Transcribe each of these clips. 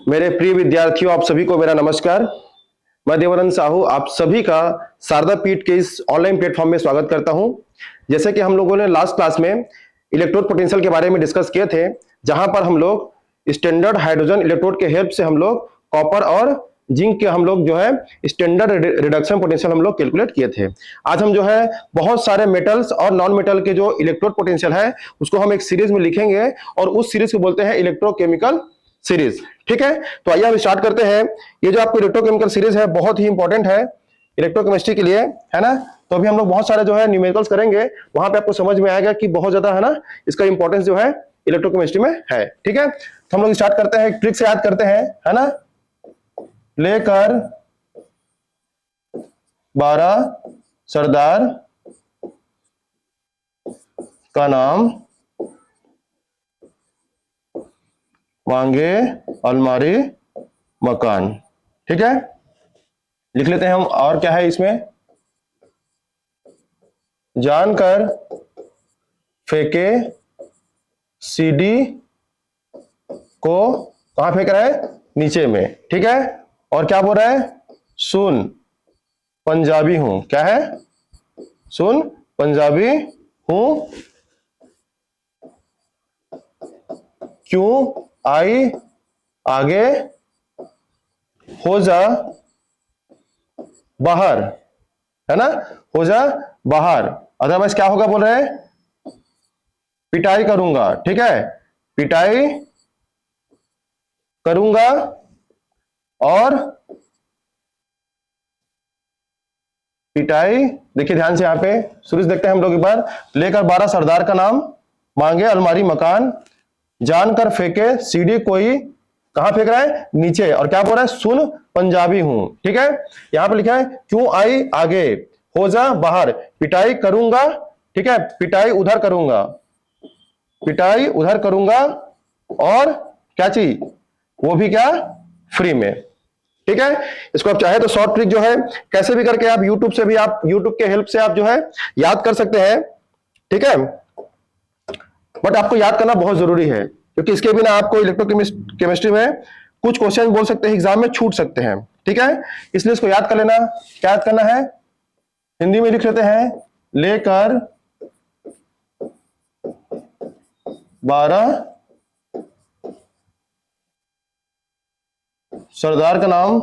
मेरे प्रिय विद्यार्थियों, आप सभी को मेरा नमस्कार। मैं देवानंद साहू आप सभी का शारदा पीठ के इस ऑनलाइन प्लेटफॉर्म में स्वागत करता हूं। जैसे कि हम लोगों ने लास्ट क्लास में इलेक्ट्रोड पोटेंशियल के बारे में डिस्कस किए थे, जहां पर हम लोग स्टैंडर्ड हाइड्रोजन इलेक्ट्रोड के हेल्प से हम लोग कॉपर और जिंक के हम लोग जो है स्टैंडर्ड रिडक्शन पोटेंशियल हम लोग कैलकुलेट किए थे। आज हम जो है बहुत सारे मेटल्स और नॉन मेटल के जो इलेक्ट्रोड पोटेंशियल है उसको हम एक सीरीज में लिखेंगे और उस सीरीज को बोलते हैं इलेक्ट्रोकेमिकल सीरीज। ठीक है, तो आइए हम स्टार्ट करते हैं। ये जो आपको इलेक्ट्रोकेमिकल सीरीज है बहुत ही इंपॉर्टेंट है इलेक्ट्रोकेमिस्ट्री के लिए, है ना। तो अभी हम लोग बहुत सारे जो है न्यूमेरिकल्स करेंगे, वहां पे आपको समझ में आएगा कि बहुत ज्यादा है ना इसका इंपॉर्टेंस जो है इलेक्ट्रोकेमिस्ट्री में है। ठीक है, तो हम लोग स्टार्ट करते हैं, ट्रिक से याद करते हैं, है ना। लेकर 12 सरदार का नाम, मांगे अलमारी मकान। ठीक है, लिख लेते हैं हम। और क्या है इसमें, जानकर फेंके सीडी को, कहां फेंक रहा है, नीचे में। ठीक है, और क्या बोल रहा है, सुन पंजाबी हूं। क्या है, सुन पंजाबी हूं, क्यों आई आगे, हो जा बाहर, है ना, हो जा बाहर। अदरवाइज क्या होगा बोल रहे हैं, पिटाई करूंगा। ठीक है, पिटाई करूंगा। और पिटाई, देखिए ध्यान से यहां पे सूरज देखते हैं हम लोग एक बार। लेकर 12 सरदार का नाम, मांगे अलमारी मकान, जानकर फेंके सीढ़ी कोई, कहां फेंक रहा है, नीचे। और क्या बोल रहा है, सुन पंजाबी हूं। ठीक है, यहां पे लिखा है क्यों आई आगे, हो जा बाहर, पिटाई करूंगा। ठीक है, पिटाई उधर करूंगा, पिटाई उधर करूंगा। और क्या चीज, वो भी क्या, फ्री में। ठीक है, इसको आप चाहे तो शॉर्ट ट्रिक जो है कैसे भी करके आप यूट्यूब से भी, आप यूट्यूब के हेल्प से आप जो है याद कर सकते हैं। ठीक है, बट आपको याद करना बहुत जरूरी है, क्योंकि इसके बिना आपको इलेक्ट्रोकेमिस्ट्री में कुछ क्वेश्चन बोल सकते हैं, एग्जाम में छूट सकते हैं। ठीक है, इसलिए इसको याद कर लेना। क्या याद करना है, हिंदी में लिख लेते हैं, लेकर 12 सरदार का नाम,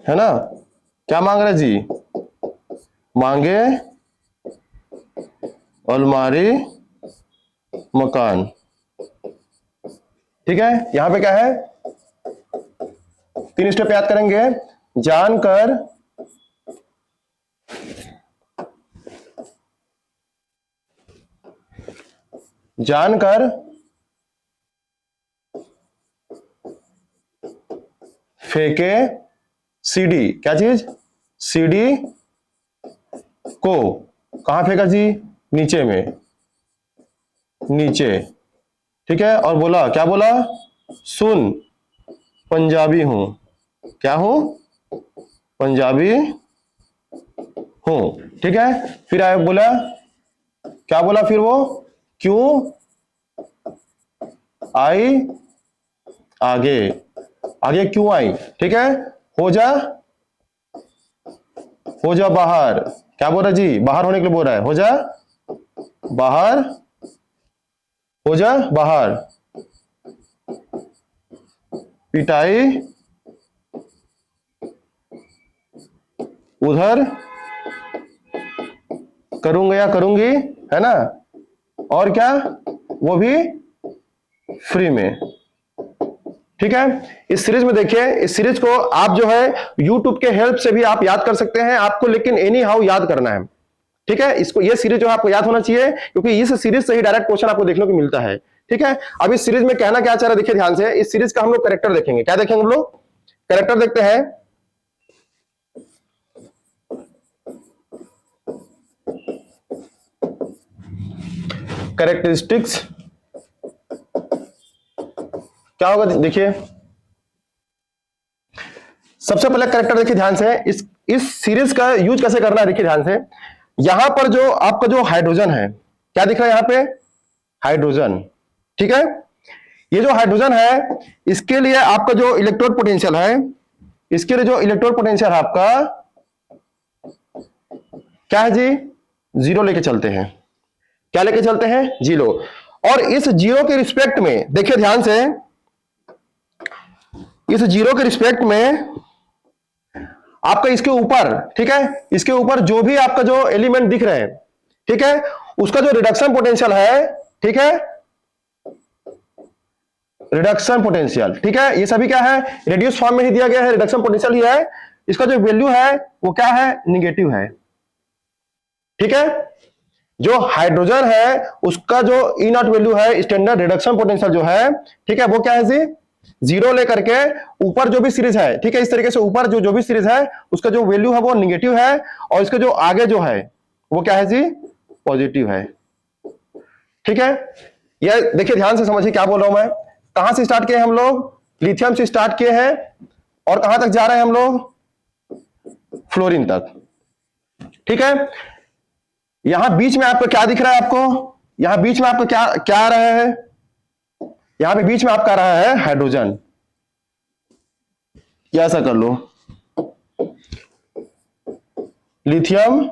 है ना, क्या मांग रहे जी, मांगे अलमारी मकान। ठीक है, यहां पे क्या है, 3 स्टेप याद करेंगे। जानकर फेंके सीडी, क्या चीज, सीडी को, कहां फेंका जी, नीचे में, नीचे। ठीक है, और बोला, क्या बोला, सुन पंजाबी हूं। क्या हूं, पंजाबी हूं। ठीक है, फिर आए बोला, क्या बोला फिर वो, क्यों आई आगे, आगे क्यों आई। ठीक है, हो जा बाहर। क्या बोल रहा जी, बाहर होने के लिए बोल रहा है, हो जा बाहर, हो जा बाहर, पिटाई उधर करूंगा या करूंगी, है ना, और क्या, वो भी फ्री में। ठीक है, इस सीरीज में देखिए, इस सीरीज को आप जो है YouTube के हेल्प से भी आप याद कर सकते हैं, आपको लेकिन एनी हाउ याद करना है। ठीक है, इसको, ये सीरीज जो है आपको याद होना चाहिए, क्योंकि इस सीरीज से ही डायरेक्ट क्वेश्चन आपको देखने को मिलता है। ठीक है, अब इस सीरीज में कहना क्या चाह रहा है, देखिए ध्यान से, इस सीरीज का हम लोग कैरेक्टर देखेंगे। क्या देखेंगे हम लोग, कैरेक्टर देखते हैं। कैरेक्टरिस्टिक्स क्या होगा, देखिए सबसे पहले कैरेक्टर देखिए ध्यान से, इस सीरीज का यूज कैसे करना है, देखिए ध्यान से। यहां पर जो आपका जो हाइड्रोजन है, क्या दिख रहा है यहां पे, हाइड्रोजन। ठीक है, ये जो हाइड्रोजन है इसके लिए आपका जो इलेक्ट्रोड पोटेंशियल है, इसके लिए जो इलेक्ट्रोड पोटेंशियल है आपका क्या है जी, जीरो लेके चलते हैं। क्या लेके चलते हैं, जीरो। और इस जीरो के रिस्पेक्ट में देखिए ध्यान से, इस जीरो के रिस्पेक्ट में आपका इसके ऊपर, ठीक है, इसके ऊपर जो भी आपका जो एलिमेंट दिख रहे हैं, ठीक है, उसका जो रिडक्शन पोटेंशियल है, ठीक है, रिडक्शन पोटेंशियल, ठीक है, ये सभी क्या है, रेड्यूस फॉर्म में ही दिया गया है, रिडक्शन पोटेंशियल ही है। इसका जो वैल्यू है वो क्या है, निगेटिव है। ठीक है, जो हाइड्रोजन है उसका जो ई नॉट वैल्यू है, स्टैंडर्ड रिडक्शन पोटेंशियल जो है, ठीक है, वो क्या है जी, जीरो लेकर के ऊपर जो भी सीरीज है, ठीक है, इस तरीके से ऊपर जो भी सीरीज है उसका जो वैल्यू है वो निगेटिव है, और इसका जो आगे जो है वो क्या है जी, पॉजिटिव है। ठीक है, ये देखिए ध्यान से समझिए क्या बोल रहा हूं मैं। कहां से स्टार्ट किए हम लोग, लिथियम से स्टार्ट किए हैं, और कहां तक जा रहे हैं हम लोग, फ्लोरीन तक। ठीक है, यहां बीच में आपको क्या दिख रहा है, आपको यहां बीच में आपको क्या क्या आ रहा है, यहां पे बीच में आपका आ रहा है हाइड्रोजन। या ऐसा कर लो, लिथियम,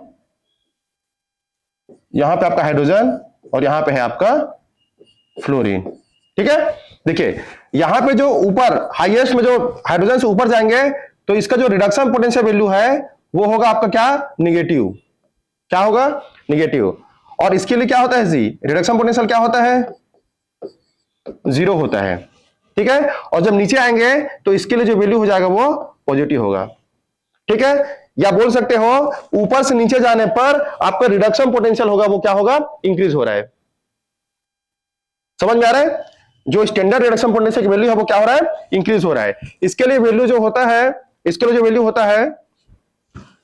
यहां पे आपका हाइड्रोजन, और यहां पे है आपका फ्लोरीन। ठीक है, देखिए यहां पे जो ऊपर हाईएस्ट में जो हाइड्रोजन से ऊपर जाएंगे तो इसका जो रिडक्शन पोटेंशियल वैल्यू है वो होगा आपका क्या, निगेटिव। क्या होगा, निगेटिव। और इसके लिए क्या होता है जी, रिडक्शन पोटेंशियल क्या होता है, जीरो होता है। ठीक है, और जब नीचे आएंगे तो इसके लिए जो वैल्यू हो जाएगा वो पॉजिटिव होगा। ठीक है, या बोल सकते हो ऊपर से नीचे जाने पर आपका रिडक्शन पोटेंशियल होगा वो क्या होगा, इंक्रीज हो रहा है। समझ में आ रहा है, जो स्टैंडर्ड रिडक्शन पोटेंशियल की वैल्यू है वो क्या हो रहा है, इंक्रीज हो रहा है। इसके लिए वैल्यू जो होता है, इसके लिए जो वैल्यू होता है,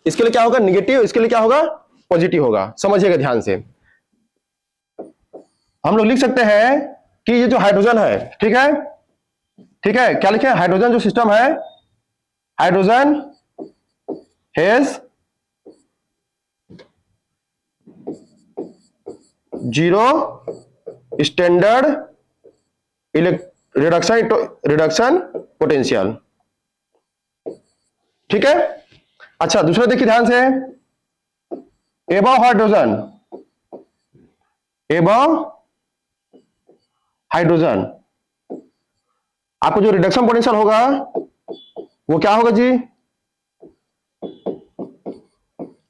इसके लिए क्या होगा, निगेटिव, इसके लिए क्या होगा, पॉजिटिव होगा। समझिएगा ध्यान से, हम लोग लिख सकते हैं कि ये जो हाइड्रोजन है, ठीक है, ठीक है, क्या लिखे, हाइड्रोजन जो सिस्टम है, hydrogen has zero standard reduction potential. ठीक है, अच्छा दूसरा देखिए ध्यान से, एबव हाइड्रोजन, एबव हाइड्रोजन आपको जो रिडक्शन पोटेंशियल होगा वो क्या होगा जी,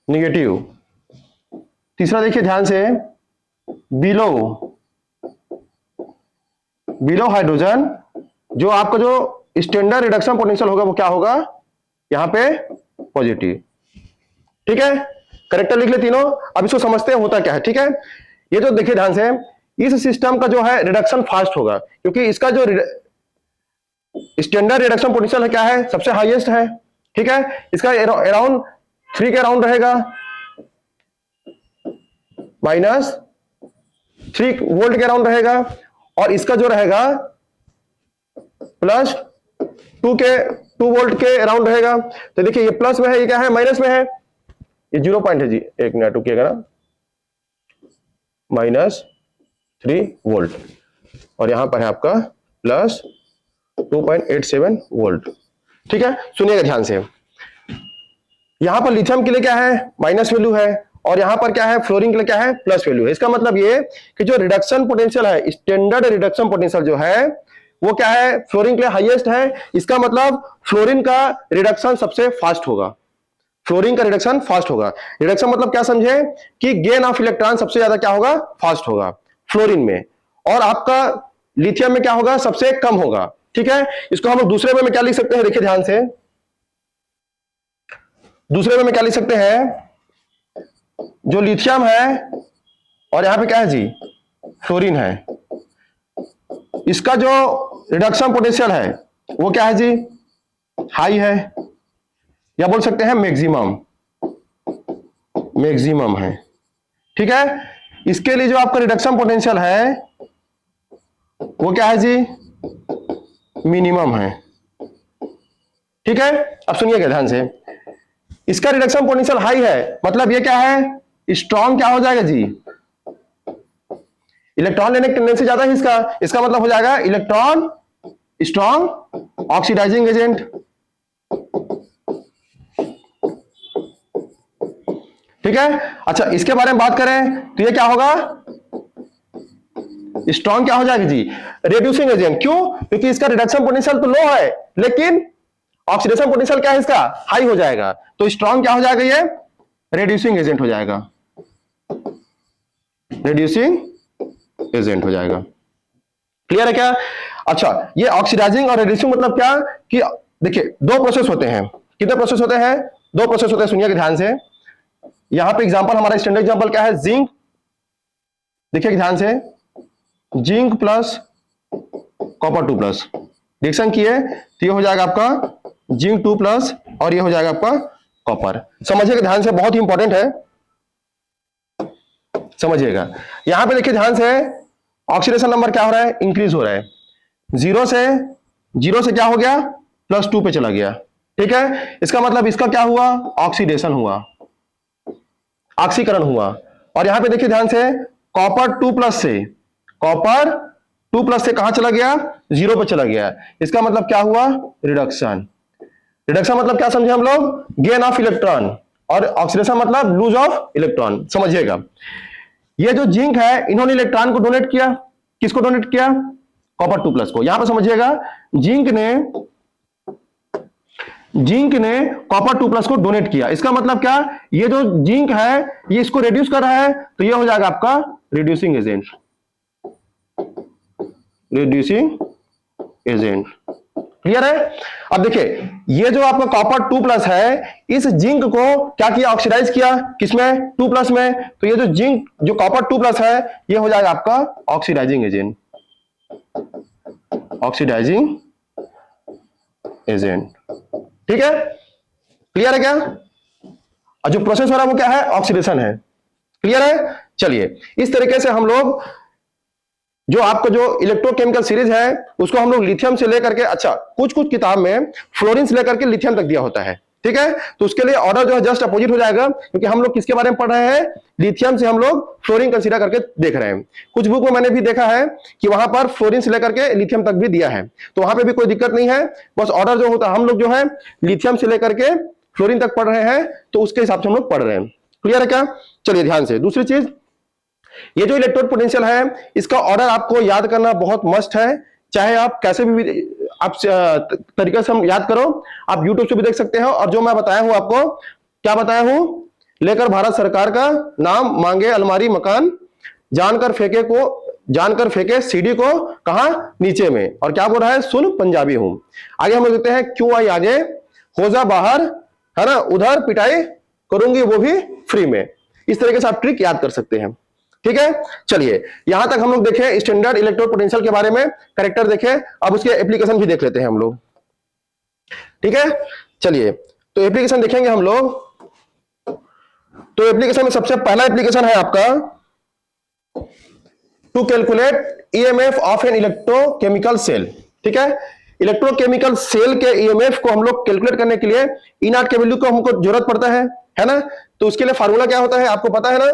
निगेटिव। तीसरा देखिए ध्यान से, बिलो, बिलो हाइड्रोजन जो आपका जो स्टैंडर्ड रिडक्शन पोटेंशियल होगा वो क्या होगा, यहां पे पॉजिटिव। ठीक है, करेक्टर लिख ले तीनों। अब इसको समझते हैं होता क्या है। ठीक है, ये जो देखिए ध्यान से, इस सिस्टम का जो है रिडक्शन फास्ट होगा क्योंकि इसका जो स्टैंडर्ड रिडक्शन पोटेंशियल है क्या है, सबसे हाईएस्ट है। ठीक है, इसका अराउंड 3 के अराउंड रहेगा, -3 वोल्ट के अराउंड रहेगा, और इसका जो रहेगा +2 वोल्ट के अराउंड रहेगा। तो देखिए ये प्लस में है, ये क्या है, माइनस में है, ये 0 पॉइंट है जी, एक मिनट रुकिएगा ना, -3 वोल्ट, और यहां पर है आपका +2.87 वोल्ट। ठीक है, सुनिएगा ध्यान से, यहां पर लिथियम के लिए क्या है, माइनस वैल्यू है, और यहां पर क्या है, फ्लोरीन के लिए क्या है, प्लस वैल्यू है। इसका मतलब ये कि जो रिडक्शन पोटेंशियल है, स्टैंडर्ड रिडक्शन पोटेंशियल जो है वो क्या है, फ्लोरीन के लिए हाईएस्ट है। इसका मतलब फ्लोरीन का रिडक्शन सबसे फास्ट होगा, फ्लोरीन का रिडक्शन फास्ट होगा। रिडक्शन मतलब क्या समझे, कि गेन ऑफ इलेक्ट्रॉन सबसे ज्यादा क्या होगा, फास्ट होगा फ्लोरीन में, और आपका लिथियम में क्या होगा, सबसे कम होगा। ठीक है, इसको हम लोग दूसरे में क्या लिख सकते हैं, देखिए ध्यान से, दूसरे में क्या लिख सकते हैं, जो लिथियम है और यहां पे क्या है जी, फ्लोरीन है, इसका जो रिडक्शन पोटेंशियल है वो क्या है जी, हाई है, या बोल सकते हैं मैक्सिमम, मैक्सिमम है। ठीक है, इसके लिए जो आपका रिडक्शन पोटेंशियल है वो क्या है जी, मिनिमम है। ठीक है, अब सुनिएगा ध्यान से, इसका रिडक्शन पोटेंशियल हाई है, मतलब ये क्या है, स्ट्रॉन्ग क्या हो जाएगा जी, इलेक्ट्रॉन लेने की टेंडेंसी ज्यादा है इसका, इसका मतलब हो जाएगा इलेक्ट्रॉन स्ट्रॉन्ग ऑक्सीडाइजिंग एजेंट। ठीक है, अच्छा इसके बारे में बात करें तो ये क्या होगा, स्ट्रॉन्ग क्या हो जाएगी जी, रिड्यूसिंग एजेंट। क्यों? क्योंकि इसका रिडक्शन पोटेंशियल तो लो है लेकिन ऑक्सीडेशन पोटेंशियल क्या है इसका, हाई हो जाएगा। तो स्ट्रॉन्ग क्या हो जाएगा, ये रिड्यूसिंग एजेंट हो जाएगा, रिड्यूसिंग एजेंट हो जाएगा। क्लियर है क्या? अच्छा, ये ऑक्सीडाइजिंग और रिड्यूसिंग मतलब क्या कि देखिए दो प्रोसेस होते हैं। कितने प्रोसेस होते हैं? दो प्रोसेस होते हैं, सुनिए ध्यान से। यहां पे एग्जांपल, हमारा स्टैंडर्ड एग्जांपल क्या है, जिंक। देखिए ध्यान से, zinc plus copper 2 plus reaction किए तो ये हो जाएगा आपका जिंक 2 प्लस और ये हो जाएगा आपका कॉपर। समझिएगा ध्यान से, बहुत ही इंपॉर्टेंट है, समझिएगा। यहां पे देखिए ध्यान से, ऑक्सीडेशन नंबर क्या हो रहा है, इंक्रीज हो रहा है। जीरो से क्या हो गया, +2 पे चला गया। ठीक है, इसका मतलब इसका क्या हुआ, ऑक्सीडेशन हुआ, ऑक्सीकरण हुआ। और यहां पे देखिए ध्यान से, कॉपर 2 प्लस से कहां चला गया, 0 पे चला गया। इसका मतलब क्या हुआ, रिडक्शन। रिडक्शन मतलब क्या समझे हम लोग, गेन ऑफ इलेक्ट्रॉन, और ऑक्सीडेशन मतलब लूज ऑफ इलेक्ट्रॉन। समझिएगा, ये जो जिंक है इन्होंने इलेक्ट्रॉन को डोनेट किया, किसको डोनेट किया, कॉपर 2 प्लस को। यहां पर समझिएगा, जिंक ने कॉपर 2 प्लस को डोनेट किया। इसका मतलब क्या, ये जो जिंक है ये इसको रिड्यूस कर रहा है तो ये हो जाएगा आपका reducing agent, reducing agent. Clear है? अब देखिए, ये जो आपका कॉपर 2 प्लस है, इस जिंक को क्या किया, ऑक्सीडाइज किया, किसमें, 2 प्लस में। तो ये जो जिंक, जो कॉपर 2 प्लस है, ये हो जाएगा आपका ऑक्सीडाइजिंग एजेंट, ऑक्सीडाइजिंग एजेंट। ठीक है, क्लियर है क्या? और जो प्रोसेस हो रहा है वो क्या है, ऑक्सीडेशन है। क्लियर है? चलिए, इस तरीके से हम लोग जो आपका जो इलेक्ट्रोकेमिकल सीरीज है उसको हम लोग लिथियम से लेकर के, अच्छा कुछ किताब में फ्लोरीन से लेकर के लिथियम तक दिया होता है। ठीक है, तो उसके लिए ऑर्डर जो है जस्ट अपोजिट हो जाएगा, क्योंकि हम लोग किसके बारे में पढ़ रहे हैं, लिथियम से हम लोग फ्लोरीन कंसीडर करके देख रहे हैं। कुछ बुक में मैंने भी देखा है कि वहां पर फ्लोरीन से लेकर के लिथियम तक भी दिया है, तो वहां पे भी कोई दिक्कत नहीं है। बस ऑर्डर जो होता है, हम लोग जो है लिथियम से लेकर के फ्लोरीन तक पढ़ रहे हैं, तो उसके हिसाब से हम लोग पढ़ रहे हैं। क्लियर है क्या? चलिए ध्यान से, दूसरी चीज, ये जो इलेक्ट्रोड पोटेंशियल है इसका ऑर्डर आपको याद करना बहुत मस्ट है। चाहे आप कैसे भी आप तरीके से हम याद करो, आप यूट्यूब से भी देख सकते हो। और जो मैं बताया हूं आपको, क्या बताया हूं, लेकर भारत सरकार का नाम, मांगे अलमारी मकान, जानकर फेंके सीडी को कहां, नीचे में। और क्या बोल रहा है, सुन पंजाबी हूं। आगे हम देखते हैं, क्यों आई आगे, हो जा बाहर, है ना, उधर पिटाई करूंगी वो भी फ्री में। इस तरीके से आप ट्रिक याद कर सकते हैं। ठीक है, चलिए यहां तक हम लोग देखें स्टैंडर्ड इलेक्ट्रोड पोटेंशियल के बारे में, कैरेक्टर देखें। अब उसके एप्लीकेशन भी देख लेते हैं हम लोग। ठीक है, चलिए तो एप्लीकेशन देखेंगे हम लोग। तो एप्लीकेशन में सबसे पहला एप्लीकेशन है आपका, to calculate EMF of an electrochemical cell. ठीक है, इलेक्ट्रोकेमिकल सेल के ईएमएफ को हम लोग कैलकुलेट करने के लिए ई नॉट के वैल्यू को हमको जरूरत पड़ता है ना। तो उसके लिए फार्मूला क्या होता है, आपको पता है ना,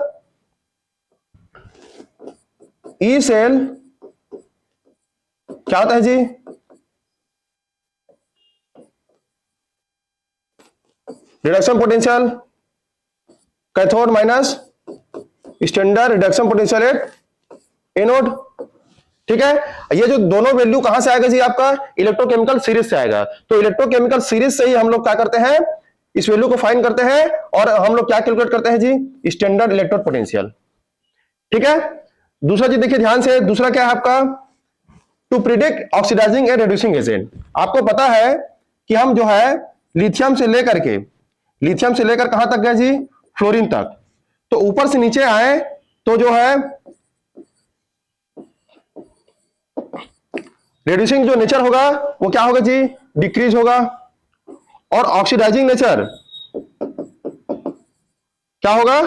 ई सेल क्या होता है जी, reduction potential cathode minus standard reduction potential at anode. ठीक है, ये जो दोनों वैल्यू कहां से आएगा जी, आपका इलेक्ट्रोकेमिकल सीरीज से आएगा। तो इलेक्ट्रोकेमिकल सीरीज से ही हम लोग क्या करते हैं, इस वैल्यू को फाइंड करते हैं और हम लोग क्या कैलकुलेट करते हैं जी, स्टैंडर्ड इलेक्ट्रोड पोटेंशियल। ठीक है, दूसरा चीज देखिए ध्यान से, दूसरा क्या है आपका, to predict oxidising and reducing agent. आपको पता है कि हम जो है लिथियम से लेकर कहां तक गए जी, फ्लोरीन तक। तो ऊपर से नीचे आए तो जो है रिड्यूसिंग जो नेचर होगा वो क्या होगा जी, डिक्रीज होगा। और ऑक्सीडाइजिंग नेचर क्या होगा,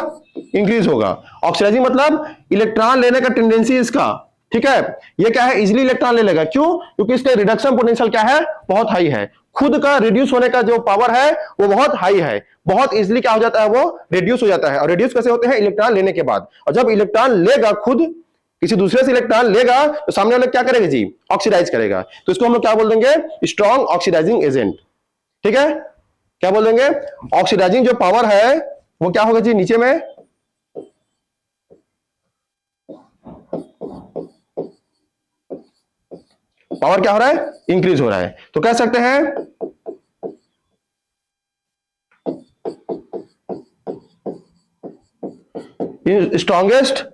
इंक्रीज होगा। ऑक्सीडाइजिंग मतलब इलेक्ट्रॉन लेने का टेंडेंसी इसका। ठीक है, ये क्या है, इजिली इलेक्ट्रॉन ले लेगा। क्यों? क्योंकि इसका रिडक्शन पोटेंशियल क्या है, बहुत हाई है। खुद का रिड्यूस होने का जो पावर है वो बहुत हाई है, बहुत इजिली क्या हो जाता है, वो रिड्यूस हो जाता है। और रिड्यूस कैसे होते हैं, इलेक्ट्रॉन लेने के बाद। और जब इलेक्ट्रॉन लेगा खुद किसी दूसरे से इलेक्ट्रॉन लेगा तो सामने वाला क्या करेगा जी, ऑक्सीडाइज करेगा, तो इसको हम लोग क्या बोल देंगे, स्ट्रॉन्ग ऑक्सीडाइजिंग एजेंट। ठीक है, क्या बोल देंगे, ऑक्सीडाइजिंग जो पावर है वो क्या होगा जी, नीचे में पावर क्या हो रहा है, इंक्रीज हो रहा है, तो कह सकते हैं स्ट्रॉन्गेस्ट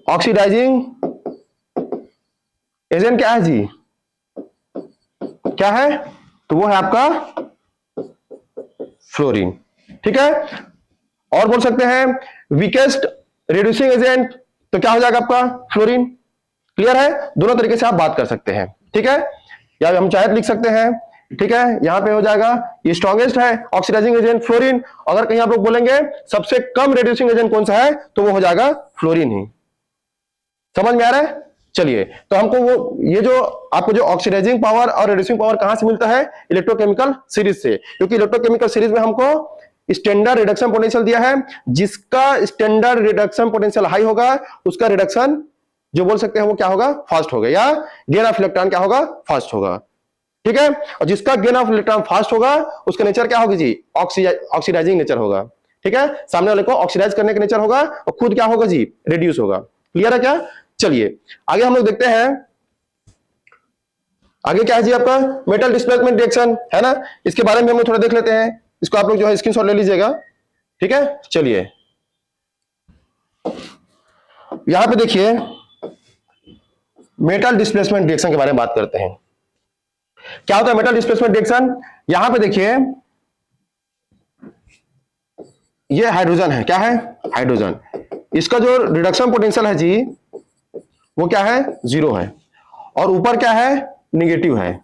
ऑक्सीडाइजिंग एजेंट क्या है जी, क्या है, तो वो है आपका फ्लोरीन। ठीक है, और बोल सकते हैं वीकेस्ट रिड्यूसिंग एजेंट, तो क्या हो जाएगा आपका फ्लोरीन। क्लियर है, दोनों तरीके से आप बात कर सकते हैं। ठीक है, या हम चाहे लिख सकते हैं। ठीक है, यहां पे हो जाएगा ये स्ट्रॉन्गेस्ट है ऑक्सीडाइजिंग एजेंट फ्लोरीन, अगर कहीं आप लोग बोलेंगे सबसे कम रिड्यूसिंग एजेंट कौन सा है, तो वो हो जाएगा फ्लोरीन ही। समझ में आ रहा है, चलिए, तो हमको वो ये जो आपको जो ऑक्सीडाइजिंग पावर और रिड्यूसिंग पावर कहां से मिलता है, इलेक्ट्रोकेमिकल सीरीज से, क्योंकि इलेक्ट्रोकेमिकल सीरीज में हमको स्टैंडर्ड रिडक्शन पोटेंशियल दिया है, जिसका स्टैंडर्ड रिडक्शन पोटेंशियल हाई होगा उसका रिडक्शन जो बोल सकते हैं वो क्या होगा, फास्ट होगा, या गेन ऑफ इलेक्ट्रॉन क्या होगा, फास्ट होगा। ठीक है, और जिसका गेन ऑफ इलेक्ट्रॉन फास्ट होगा उसका नेचर क्या होगी जी, ऑक्सीडाइजिंग नेचर होगा। ठीक है, सामने वाले को ऑक्सीडाइज करने का नेचर होगा और खुद क्या होगा जी, रिड्यूस होगा। क्लियर है क्या, चलिए आगे हम लोग देखते हैं, आगे क्या है जी आपका मेटल डिस्प्लेसमेंट रिएक्शन है ना, इसके बारे में हम लोग थोड़ा देख लेते हैं, इसको आप लोग जो है स्क्रीनशॉट ले लीजिएगा। ठीक है, चलिए यहां पे देखिए मेटल डिस्प्लेसमेंट रिएक्शन के बारे में बात करते हैं। क्या होता है मेटल डिस्प्लेसमेंट रिएक्शन, यहां पे देखिए ये हाइड्रोजन है, क्या है, हाइड्रोजन, इसका जो रिडक्शन पोटेंशियल है जी वो क्या है, 0 है, और ऊपर क्या है, निगेटिव है,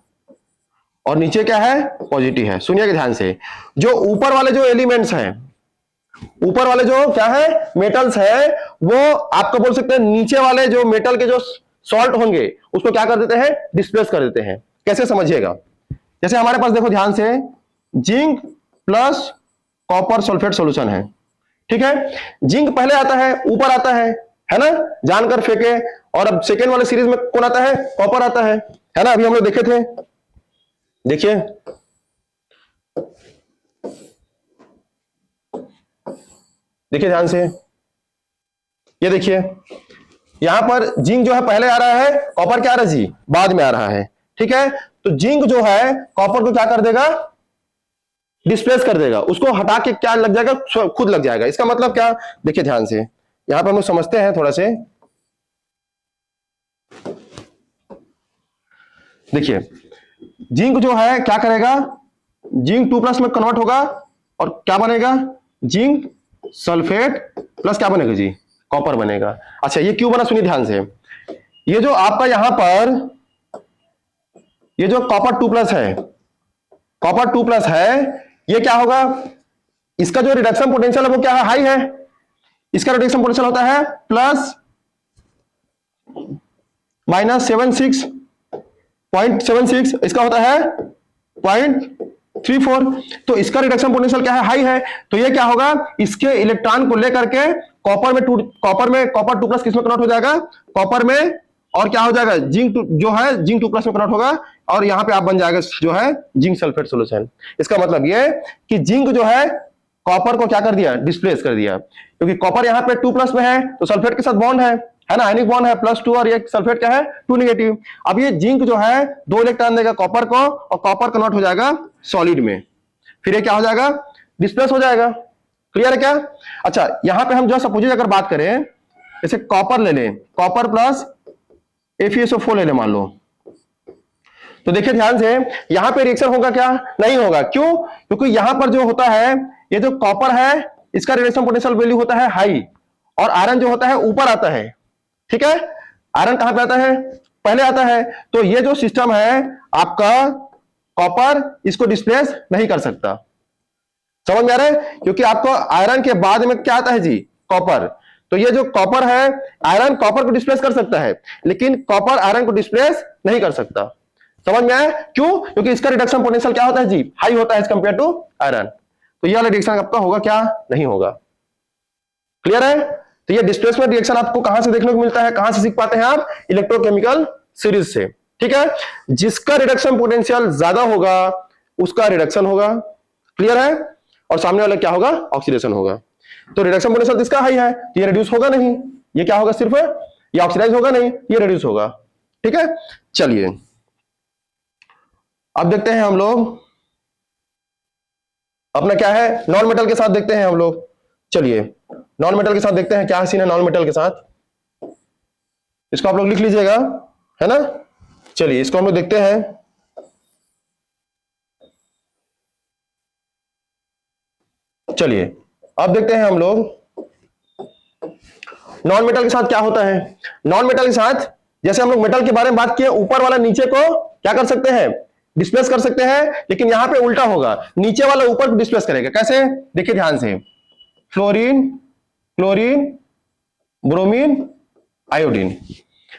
और नीचे क्या है, पॉजिटिव है। सुनिएगा ध्यान से, जो ऊपर वाले जो एलिमेंट्स हैं, ऊपर वाले जो क्या है मेटल्स है, वो आपको बोल सकते हैं नीचे वाले जो मेटल के जो सॉल्ट होंगे उसको क्या कर देते हैं, डिस्प्लेस कर देते हैं। कैसे समझिएगा, जैसे हमारे पास देखो ध्यान से zinc plus copper sulphate solution है। ठीक है, जिंक पहले आता है, ऊपर आता है ना, जानकर फेंके, और अब सेकेंड वाले सीरीज में कौन आता है, कॉपर आता है ना, अभी हम लोग देखे थे। देखिए देखिए ध्यान से, ये देखिए यहां पर जिंक जो है पहले आ रहा है, कॉपर क्या आ रहा है जी, बाद में आ रहा है। ठीक है, तो जिंक जो है कॉपर को क्या कर देगा, डिस्प्लेस कर देगा, उसको हटा के क्या लग जाएगा, खुद लग जाएगा। इसका मतलब क्या, देखिए ध्यान से, यहां पर हम समझते हैं थोड़ा से। देखिए जिंक जो है क्या करेगा, जिंक 2+ में कन्वर्ट होगा और क्या बनेगा, जिंक सल्फेट प्लस क्या बनेगा जी, कॉपर बनेगा। अच्छा ये क्यों बना, सुनिए ध्यान से, ये जो आपका यहां पर ये जो कॉपर 2+ है, कॉपर 2+ है, ये क्या होगा, इसका जो रिडक्शन पोटेंशियल है वो क्या है, हाई है, इसका रिडक्शन पोटेंशियल होता है -76.76, इसका होता है 0.34, तो इसका रिडक्शन पोटेंशियल क्या है, हाई है, तो ये क्या होगा, इसके इलेक्ट्रॉन को लेकर के कॉपर 2+ किस में कन्वर्ट हो जाएगा, कॉपर में, और क्या हो जाएगा, जिंक जो है जिंक 2+ में कन्वर्ट होगा, और यहां पे आप बन जाएगा जो है जिंक सल्फेट सॉल्यूशन। इसका मतलब ये कि जिंक जो है कॉपर को क्या कर दिया, डिस्प्लेस कर दिया, क्योंकि कॉपर यहां पे 2+ में है तो सल्फेट के साथ बॉन्ड है ना, आयनिक बॉन्ड है +2, और ये सल्फेट क्या है 2 नेगेटिव। अब ये जिंक जो है 2 इलेक्ट्रॉन देगा कॉपर को, और कॉपर कन्वर्ट हो जाएगा सॉलिड में, फिर ये क्या हो जाएगा, डिस्प्लेस हो जाएगा। क्लियर है क्या, अच्छा यहां पे हम जो सपोज अगर बात करें, जैसे कॉपर ले लें, कॉपर प्लस FeSO4 ले लें मान लो, तो देखिए ध्यान से, यहां पे रिएक्शन होगा क्या, नहीं होगा, क्यों, क्योंकि यहां पर जो होता है, ये जो कॉपर है इसका रिडक्शन पोटेंशियल वैल्यू होता है हाई, और आयरन जो होता है ऊपर आता है। ठीक है, आयरन कहां पे आता है, पहले आता है, तो ये जो सिस्टम है आपका, कॉपर इसको डिस्प्लेस नहीं कर सकता। समझ में आ रहा है, क्योंकि आपको आयरन के बाद में क्या आता है जी, कॉपर, तो ये जो कॉपर है, आयरन कॉपर को डिस्प्लेस कर सकता है, लेकिन कॉपर आयरन को डिस्प्लेस नहीं कर सकता। समझ में आया, क्यों, क्योंकि इसका रिडक्शन पोटेंशियल क्या होता है जी, हाई होता है एज कंपेयर टू आयरन, तो ये वाला रिएक्शन आपका होगा क्या, नहीं होगा। क्लियर है, तो ये डिस्प्लेसमेंट रिएक्शन आपको कहां से देखने को मिलता है, कहां से सीख पाते हैं आप, इलेक्ट्रोकेमिकल सीरीज से। ठीक है, जिसका रिडक्शन पोटेंशियल ज्यादा होगा उसका रिडक्शन होगा, क्लियर है, और सामने वाला क्या होगा, ऑक्सीडेशन होगा। तो रिडक्शन पोटेंशियल इसका हाई है तो ये रिड्यूस होगा नहीं, ये क्या होगा, सिर्फ ये ऑक्सीडाइज होगा नहीं, ये रिड्यूस होगा। ठीक है, चलिए अब देखते हैं हम लोग अपना क्या है, नॉन मेटल के साथ देखते हैं हम लोग। चलिए नॉन मेटल के साथ देखते हैं क्या सीन है नॉन मेटल के साथ, इसको आप लोग लिख लीजिएगा, है ना। चलिए इसको हम लोग देखते हैं। चलिए अब देखते हैं हम लोग नॉन मेटल के साथ क्या होता है। नॉन मेटल के साथ जैसे हम लोग मेटल के बारे में बात किए, ऊपर वाला नीचे को क्या कर सकते हैं, डिस्प्लेस कर सकते हैं, लेकिन यहां पे उल्टा होगा, नीचे वाला ऊपर को डिस्प्लेस करेगा। कैसे, देखिए ध्यान से, फ्लोरीन, क्लोरीन, ब्रोमीन, आयोडीन।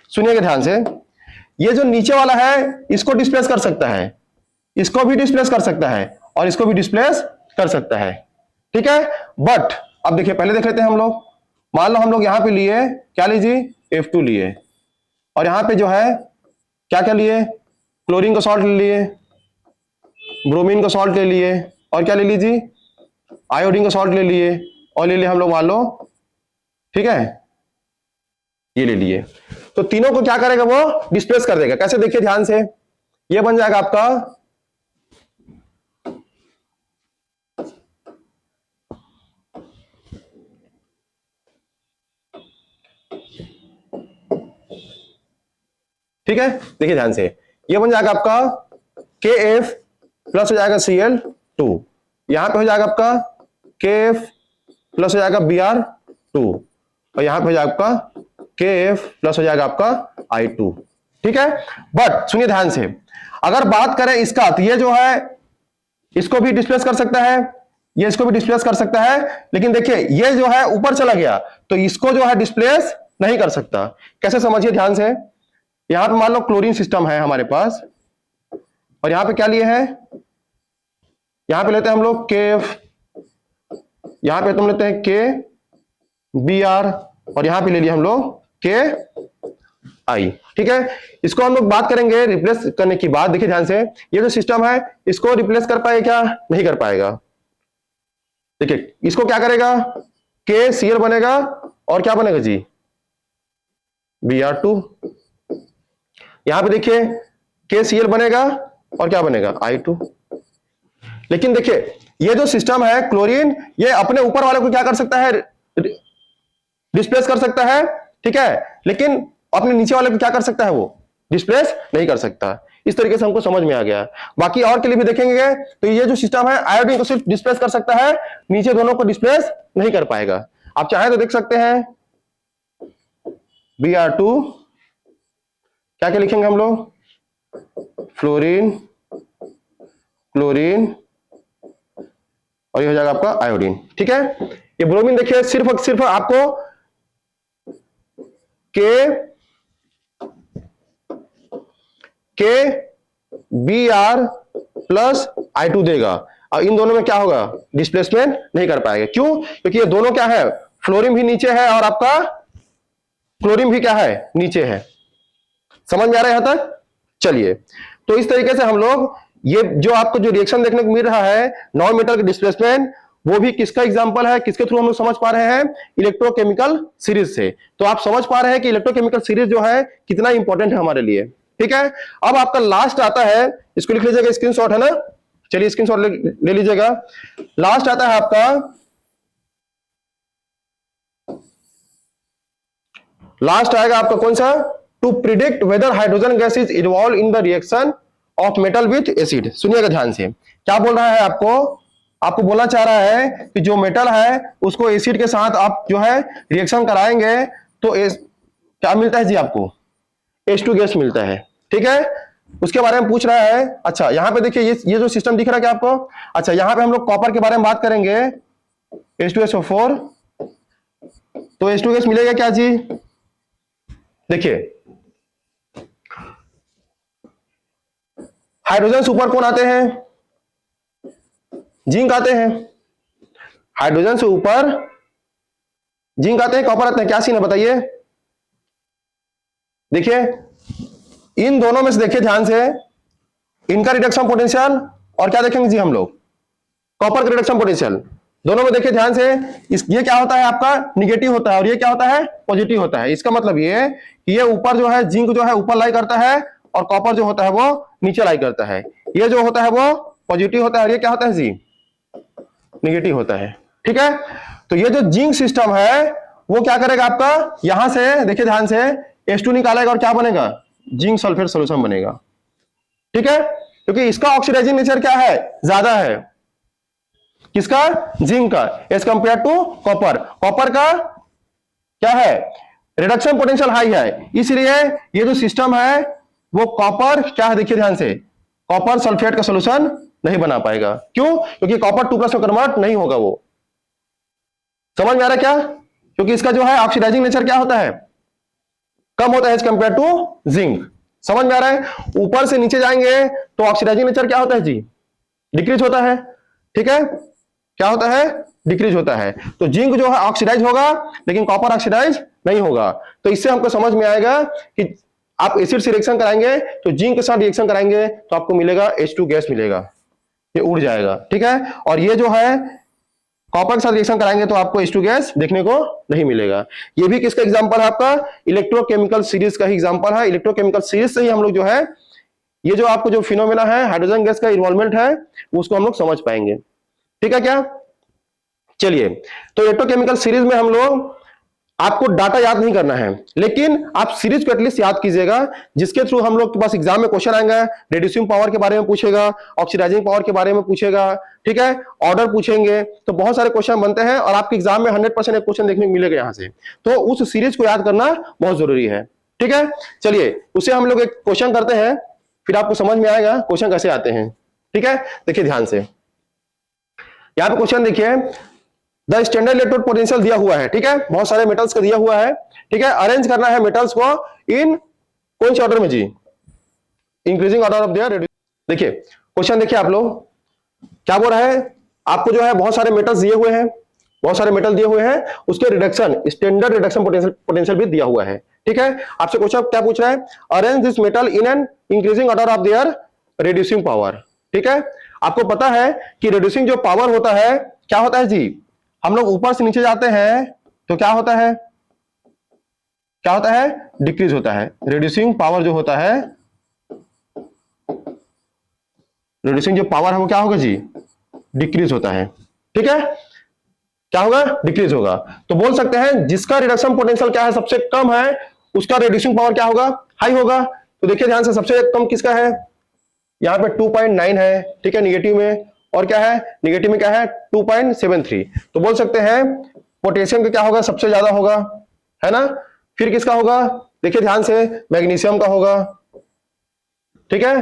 सुनिएगा ध्यान से, ये जो नीचे वाला है इसको डिस्प्लेस कर सकता है, इसको भी डिस्प्लेस कर सकता है, और इसको भी डिस्प्लेस कर सकता है। ठीक है, बट अब देखिए पहले देख लेते हैं हम लोग। मान लो हम लोग यहां पे लिए, क्या लीजिए, F2 लिए, और यहां पे जो है क्या क्या लिए, क्लोरीन का सॉल्ट ले लिए, ब्रोमीन का सॉल्ट ले लिए, और क्या ले लीजिए, आयोडीन का सॉल्ट ले लिए, और ले लिए हम लोग मान लो, ठीक है, ये ले लिए। तो तीनों को क्या करेगा, वो डिस्प्लेस कर देगा। कैसे, देखिए ध्यान से, ये बन जाएगा आपका ठीक है, देखिए ध्यान से, ये बन जाएगा आपका KF प्लस हो जाएगा Cl2, यहां पे हो जाएगा आपका KF प्लस हो जाएगा Br2, और यहां पे हो जाएगा आपका KF प्लस हो जाएगा आपका I2। ठीक है, बट सुनिए ध्यान से, अगर बात करें इसका, तो ये जो है इसको भी डिस्प्लेस कर सकता है, ये इसको भी डिस्प्लेस कर सकता है, लेकिन देखिए ये जो है ऊपर चला गया तो इसको जो है डिस्प्लेस नहीं कर सकता। कैसे, समझिए ध्यान से, यहां पे मान लो क्लोरीन सिस्टम है हमारे पास, और यहां पे क्या लिए है, यहां पे लेते हैं हम लोग KF, यहां पे तुम लेते हैं KBr, और यहां पे ले लिया हम लोग KI। ठीक है, इसको हम लोग बात करेंगे रिप्लेस करने की बात। देखिए ध्यान से, ये जो सिस्टम है इसको रिप्लेस कर पाएगा क्या, नहीं कर पाएगा। देखिए इसको क्या करेगा, KCl बनेगा, और क्या बनेगा जी, Br2। यहां पे देखिए KCl बनेगा, और क्या बनेगा, I2। लेकिन देखिए ये जो सिस्टम है क्लोरीन, ये अपने ऊपर वाले को क्या कर सकता है, डिस्प्लेस कर सकता है, ठीक है, लेकिन अपने नीचे वाले को क्या कर सकता है, वो डिस्प्लेस नहीं कर सकता। इस तरीके से हमको समझ में आ गया। बाकी और के लिए भी देखेंगे, तो ये जो सिस्टम है आयोडीन को सिर्फ डिस्प्लेस कर सकता है, नीचे दोनों को डिस्प्लेस नहीं कर पाएगा। आप चाहे तो देख सकते हैं Br2, क्या क्या लिखेंगे हम लोग, फ्लोरीन, क्लोरीन, और ये हो जाएगा आपका आयोडीन। ठीक है, ये ब्रोमीन देखिए सिर्फ आपको Br प्लस I2 देगा, और इन दोनों में क्या होगा, डिस्प्लेसमेंट नहीं कर पाएगा। क्यों, क्योंकि ये दोनों क्या है, फ्लोरीन भी नीचे है और आपका क्लोरीन भी क्या है, नीचे है। समझ में आ रहा है यहां तक। चलिए, तो इस तरीके से हम लोग ये जो आपको जो रिएक्शन देखने को मिल रहा है नॉन मेटल के डिस्प्लेसमेंट, वो भी किसका एग्जांपल है, किसके थ्रू हम लोग समझ पा रहे हैं, इलेक्ट्रोकेमिकल सीरीज से। तो आप समझ पा रहे हैं कि इलेक्ट्रोकेमिकल सीरीज जो है कितना इंपॉर्टेंट है हमारे लिए। ठीक है, अब आपका लास्ट आता है, इसको लिख लीजिएगा, स्क्रीनशॉट है ना, चलिए स्क्रीनशॉट ले लीजिएगा। लास्ट आता है आपका, लास्ट आएगा आपका कौन सा, to predict whether hydrogen gas is involve in the reaction of metal with acid. सुनिएगा ध्यान से, क्या बोल रहा है आपको बोलना चाह रहा है कि जो मेटल है उसको एसिड के साथ आप जो है रिएक्शन कराएंगे तो क्या मिलता है जी, आपको H2 गैस मिलता है। ठीक है, उसके बारे में पूछ रहा है। अच्छा यहां पे देखिए ये जो सिस्टम दिख रहा है क्या आपको। अच्छा यहां पे हम लोग कॉपर के बारे में बात करेंगे, H2SO4, तो H2 गैस मिलेगा क्या जी, देखिए हाइड्रोजन से ऊपर कौन आते हैं, जिंक आते हैं। हाइड्रोजन से ऊपर जिंक आते हैं, कॉपर आते हैं, क्या सीन है बताइए। देखिए इन दोनों में से देखिए ध्यान से, इनका रिडक्शन पोटेंशियल और क्या देखेंगे जी हम लोग, कॉपर का रिडक्शन पोटेंशियल, दोनों में देखिए ध्यान से, ये क्या होता है आपका निगेटिव होता है और ये क्या होता है पॉजिटिव होता है। इसका मतलब ये है कि ये ऊपर जो है जिंक जो है ऊपर लाई करता है और कॉपर जो होता है वो नीचे लाई करता है। ये जो होता है वो पॉजिटिव होता है और ये क्या होता है जी निगेटिव होता है। ठीक है, तो ये जो जिंक सिस्टम है वो क्या करेगा आपका, यहां से देखिए ध्यान से H2 निकालेगा और क्या बनेगा, जिंक सल्फेट सोल्यूशन बनेगा। ठीक है, क्योंकि इसका ऑक्सीडाइजिंग नेचर क्या है, ज्यादा है, किसका, जिंक का, as compare to copper. Copper का क्या है, रिडक्शन पोटेंशियल हाई है, इसलिए ये जो सिस्टम है वो कॉपर क्या है, देखिए ध्यान से, कॉपर सल्फेट का सोल्यूशन नहीं बना पाएगा। क्यों, क्योंकि कॉपर 2+ में कन्वर्ट नहीं होगा। वो समझ में आ रहा है क्या, क्योंकि इसका जो है ऑक्सीडाइजिंग नेचर क्या होता है, कम होता है एज कंपेयर टू जिंक। समझ में आ रहा है, ऊपर से नीचे जाएंगे तो ऑक्सीडाइजिंग नेचर क्या होता है जी, डिक्रीज होता है। ठीक है, क्या होता है, डिक्रीज होता है। तो जिंक जो है ऑक्सीडाइज होगा लेकिन कॉपर ऑक्सीडाइज नहीं होगा। तो इससे हमको समझ में आएगा कि आप एसिड से रिएक्शन कराएंगे तो जिंक के साथ रिएक्शन कराएंगे तो आपको मिलेगा H2 गैस मिलेगा, ये उड़ जाएगा। ठीक है, और ये जो है कॉपर के साथ रिएक्शन कराएंगे तो आपको H2 गैस देखने को नहीं मिलेगा। ये भी किसका एग्जांपल है, आपका इलेक्ट्रोकेमिकल सीरीज का ही एग्जांपल है। इलेक्ट्रोकेमिकल सीरीज से ही हम लोग जो है ये जो आपको जो फिनोमेना है हाइड्रोजन गैस का इन्वॉल्वमेंट है उसको हम लोग समझ पाएंगे। ठीक है क्या, चलिए, तो इलेक्ट्रोकेमिकल सीरीज में हम लोग, आपको डाटा याद नहीं करना है लेकिन आप सीरीज को एटलीस्ट याद कीजिएगा, जिसके थ्रू हम लोग के पास एग्जाम में क्वेश्चन आएंगे, रेड्यूसिंग पावर के बारे में पूछेगा, ऑक्सीडाइजिंग पावर के बारे में पूछेगा। ठीक है, ऑर्डर पूछेंगे, तो बहुत सारे क्वेश्चन बनते हैं और आपके एग्जाम में 100% एक क्वेश्चन देखने को मिलेगा यहाँ से। तो उस सीरीज को याद करना बहुत जरूरी है। ठीक है, चलिए उसे हम लोग एक क्वेश्चन करते हैं, फिर आपको समझ में आएगा क्वेश्चन कैसे आते हैं। ठीक है, देखिए ध्यान से, यहाँ पे क्वेश्चन देखिए, द स्टैंडर्ड इलेक्ट्रोड पोटेंशियल दिया हुआ है। ठीक है, बहुत सारे मेटल्स का दिया हुआ है। ठीक है, अरेंज करना है मेटल्स को इन कौन से ऑर्डर में जी, इंक्रीजिंग ऑर्डर ऑफ देयर। देखिए क्वेश्चन देखिए आप लोग क्या बोल रहा है, आपको जो है बहुत सारे मेटल्स दिए हुए हैं, बहुत सारे मेटल दिए हुए हैं, उसके रिडक्शन स्टैंडर्ड रिडक्शन पोटेंशियल भी दिया हुआ है। ठीक है, आपसे क्वेश्चन क्या पूछ रहा है, arrange this metal in an increasing order of their reducing power. ठीक है, आपको पता है कि रिड्यूसिंग जो पावर होता है क्या होता है जी, हम लोग ऊपर से नीचे जाते हैं तो क्या होता है, क्या होता है, डिक्रीज होता है। रिड्यूसिंग पावर जो होता है, रिड्यूसिंग जो पावर है वो क्या होगा जी, डिक्रीज होता है। ठीक है, क्या होगा, डिक्रीज होगा। तो बोल सकते हैं जिसका रिडक्शन पोटेंशियल क्या है, सबसे कम है, उसका रिड्यूसिंग पावर क्या होगा, हाई होगा। तो देखिए ध्यान से, सबसे कम किसका है, यहाँ पे 2.9 है। ठीक है, निगेटिव में, और क्या है, निगेटिव में क्या है 2.73। तो बोल सकते हैं पोटेशियम का क्या होगा, सबसे ज्यादा होगा, है ना। फिर किसका होगा, देखिए ध्यान से, मैग्नीशियम का होगा। ठीक है,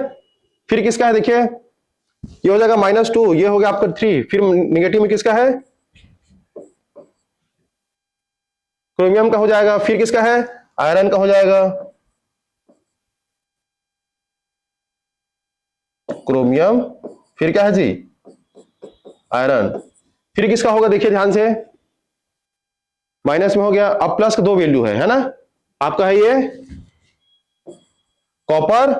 फिर किसका है, देखिए ये हो जाएगा -2, ये हो गया आपका 3। फिर निगेटिव में किसका है, क्रोमियम का हो जाएगा। फिर किसका है, आयरन का हो जाएगा, क्रोमियम, फिर क्या है जी, आयरन। फिर किसका होगा, देखिए ध्यान से, माइनस में हो गया। अब प्लस का 2 वैल्यू है ना, आपका है ये कॉपर,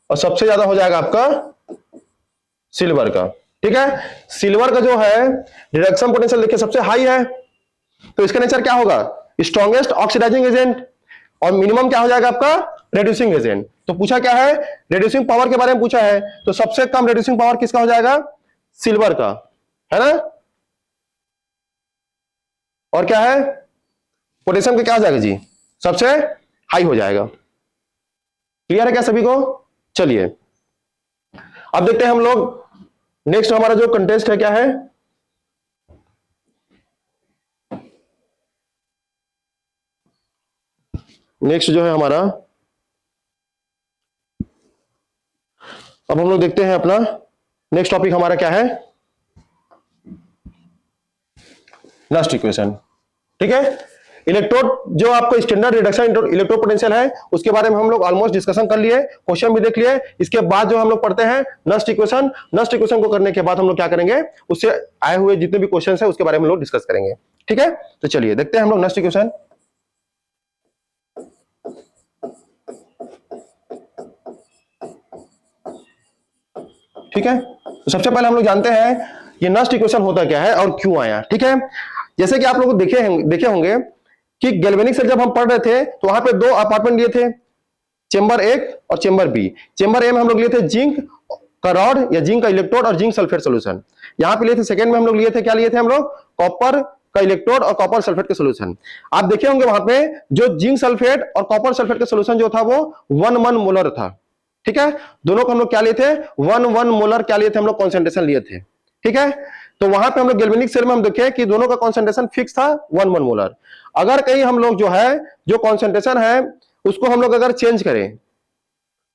और सबसे ज्यादा हो जाएगा आपका सिल्वर का। ठीक है, सिल्वर का जो है रिडक्शन पोटेंशियल देखिए सबसे हाई है, तो इसका नेचर क्या होगा, स्ट्रॉन्गेस्ट ऑक्सीडाइजिंग एजेंट, और मिनिमम क्या हो जाएगा आपका रिड्यूसिंग एजेंट। तो पूछा क्या है, रिड्यूसिंग पावर के बारे में पूछा है, तो सबसे कम रिड्यूसिंग पावर किसका हो जाएगा, सिल्वर का, है ना। और क्या है, पोटेशियम का क्या हो जाएगा जी, सबसे हाई हो जाएगा। क्लियर है क्या सभी को। चलिए अब देखते हैं हम लोग नेक्स्ट, हमारा जो कंटेस्ट है क्या है, नेक्स्ट जो है हमारा, अब हम लोग देखते हैं अपना नेक्स्ट टॉपिक हमारा क्या है, लास्ट इक्वेशन। ठीक है, इलेक्ट्रोड जो आपको स्टैंडर्ड रिडक्शन इलेक्ट्रोड पोटेंशियल है उसके बारे में हम लोग ऑलमोस्ट डिस्कशन कर लिए, क्वेश्चन भी देख लिए। इसके बाद जो हम लोग पढ़ते हैं नस्ट इक्वेशन। नस्ट इक्वेशन को करने के बाद हम लोग क्या करेंगे, उससे आए हुए जितने भी क्वेश्चन है उसके बारे में हम लोग डिस्कस करेंगे। ठीक है, तो चलिए देखते हैं हम लोग नेक्स्ट इक्वेशन। ठीक है, तो सबसे पहले हम लोग जानते हैं ये नस्ट इक्वेशन होता क्या है और क्यों आया। ठीक है, जैसे कि आप लोग देखे होंगे कि गैल्वेनिक सेल जब हम पढ़ रहे थे तो वहां पे दो अपार्टमेंट लिए थे, चेंबर ए और चेंबर बी। चेंबर ए में हम लोग लिए थे जिंक का रॉड या जिंक का इलेक्ट्रोड और जिंक सल्फेट सोल्यूशन। यहां पे लिए थे सेकंड में हम लोग लिए थे, क्या लिए थे हम लोग, कॉपर का इलेक्ट्रोड और कॉपर सल्फेट का सोल्यूशन। आप देखे होंगे वहां पे जो जिंक सल्फेट और कॉपर सल्फेट का सोल्यूशन जो था वो 1 मोलर था। ठीक है, दोनों को हम लोग क्या लिए थे, 1 मोलर क्या लिए थे हम लोग, कॉन्सेंट्रेशन लिए थे। ठीक है, तो वहां पे हम लोग गैल्वेनिक सेल में हम देखे कि दोनों का कॉन्सेंट्रेशन फिक्स था 1 मोलर। अगर कहीं हम लोग जो है जो कॉन्सेंट्रेशन है उसको हम लोग अगर चेंज करें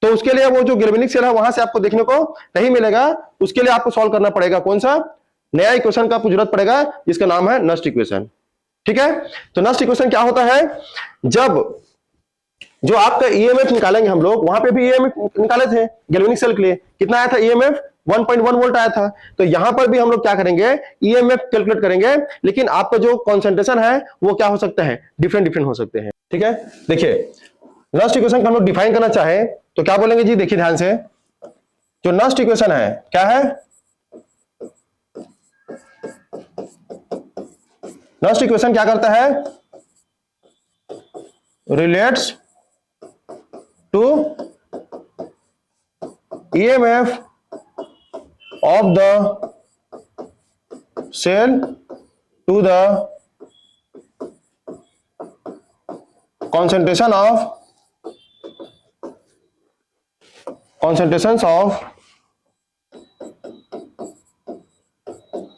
तो उसके लिए वो जो गैल्वेनिक सेल है वहां से आपको देखने को नहीं मिलेगा, उसके लिए आपको सॉल्व करना पड़ेगा कौन सा, नया इक्वेशन का आपको जरूरत पड़ेगा जिसका नाम है नस्ट इक्वेशन। ठीक है, तो नस्ट इक्वेशन क्या होता है, जब जो आपका ईएमएफ निकालेंगे हम लोग, वहां पे भी ईएमएफ निकाले थे गैल्वेनिक सेल के लिए, कितना आया था ईएमएफ, 1.1 वोल्ट आया था। तो यहां पर भी हम लोग क्या करेंगे, ईएमएफ कैलकुलेट करेंगे, लेकिन आपका जो कॉन्सेंट्रेशन है वो क्या हो सकता है, डिफरेंट हो सकते हैं। ठीक है, देखिए नस्ट इक्वेशन को हम लोग डिफाइन करना चाहे तो क्या बोलेंगे जी, देखिए ध्यान से, जो नस्ट इक्वेशन है क्या है, नस्ट इक्वेशन क्या करता है, relates to EMF of the cell to the concentrations of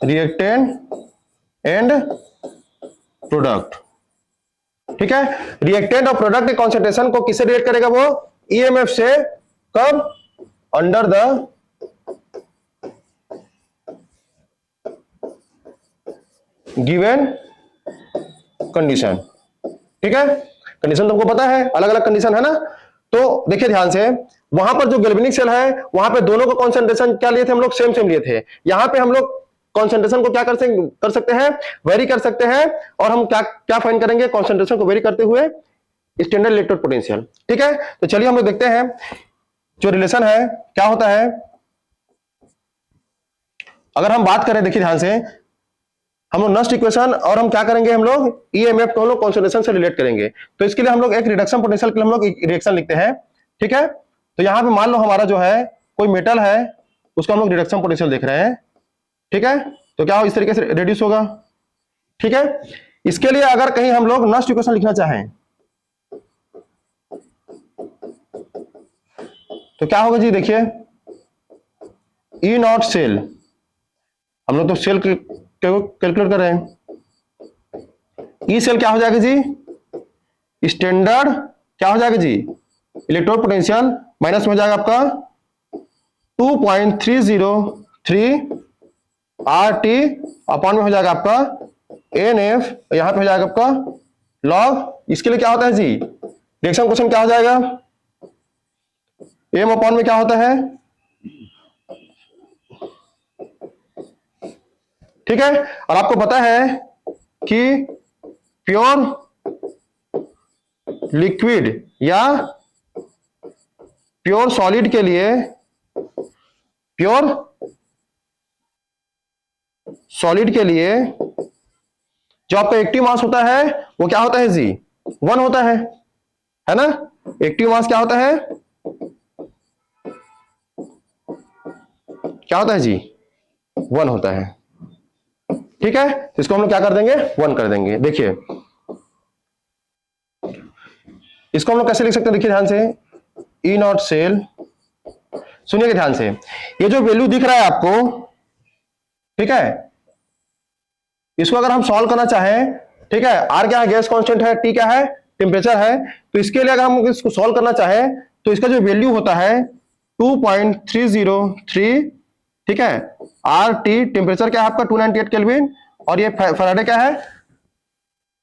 reactant and product. ठीक है, रिएक्टेंट और प्रोडक्ट के कॉन्सेंट्रेशन को किससे रिलेट करेगा, वो ईएमएफ से, कब, अंडर द गिवन कंडीशन। ठीक है, कंडीशन तुमको पता है, अलग अलग कंडीशन है ना। तो देखिए ध्यान से, वहां पर जो गैल्वेनिक सेल है वहां पे दोनों को कॉन्सेंट्रेशन क्या लिए थे हम लोग, सेम लिए थे। यहां पे हम लोग कॉन्सेंट्रेशन को क्या कर सकते हैं, वेरी कर सकते हैं, और हम क्या फाइंड करेंगे, कॉन्सेंट्रेशन को वेरी करते हुए स्टैंडर्ड इलेक्ट्रोड पोटेंशियल। ठीक है, तो चलिए हम लोग देखते हैं जो रिलेशन है क्या होता है। अगर हम बात करें, देखिए ध्यान से, हम लोग नस्ट इक्वेशन और हम क्या करेंगे, हम लोग ईएमएफ को हम लोग कॉन्सेंट्रेशन से रिलेट करेंगे। तो इसके लिए हम लोग एक रिडक्शन पोटेंशियल के लिए हम लोग रिएक्शन लिखते हैं। ठीक है, तो यहां पे मान लो हमारा जो है कोई मेटल है, उसका हम लोग रिडक्शन पोटेंशियल देख रहे हैं। ठीक है, तो क्या हो, इस तरीके से रिड्यूस होगा। ठीक है, इसके लिए अगर कहीं हम लोग नस्ट इक्वेशन लिखना चाहें तो क्या होगा जी, देखिए ई नॉट सेल, हम लोग तो सेल कैलकुलेट कर रहे हैं, ई सेल क्या हो जाएगा जी, स्टैंडर्ड क्या हो जाएगा जी, इलेक्ट्रोड पोटेंशियल माइनस में हो जाएगा आपका 2.303 RT अपॉन में हो जाएगा आपका NF, यहां पे हो जाएगा आपका लॉग। इसके लिए क्या होता है जी, रिएक्शन क्वेश्चन क्या हो जाएगा, M अपॉन में क्या होता है, ठीक है। और आपको पता है कि प्योर लिक्विड या प्योर सॉलिड के लिए, प्योर सॉलिड के लिए जो आपका एक्टिव मास होता है वो क्या होता है जी, 1 होता है ना। एक्टिव मास क्या होता है, क्या होता है जी, 1 होता है। ठीक है, तो इसको हम लोग क्या कर देंगे, 1 कर देंगे। देखिए इसको हम लोग कैसे लिख सकते हैं, देखिए ध्यान से, ई नॉट सेल, सुनिएगा ध्यान से, ये जो वैल्यू दिख रहा है आपको, ठीक है, इसको अगर हम सॉल्व करना चाहें, ठीक है, आर क्या है, गैस कांस्टेंट है, टी क्या है, टेम्परेचर है, तो इसके लिए अगर हम इसको सॉल्व करना चाहें तो इसका जो वैल्यू होता है 2.303, ठीक है, आर टी, टेम्परेचर क्या है आपका 298 केल्विन, और ये फैराडे क्या है,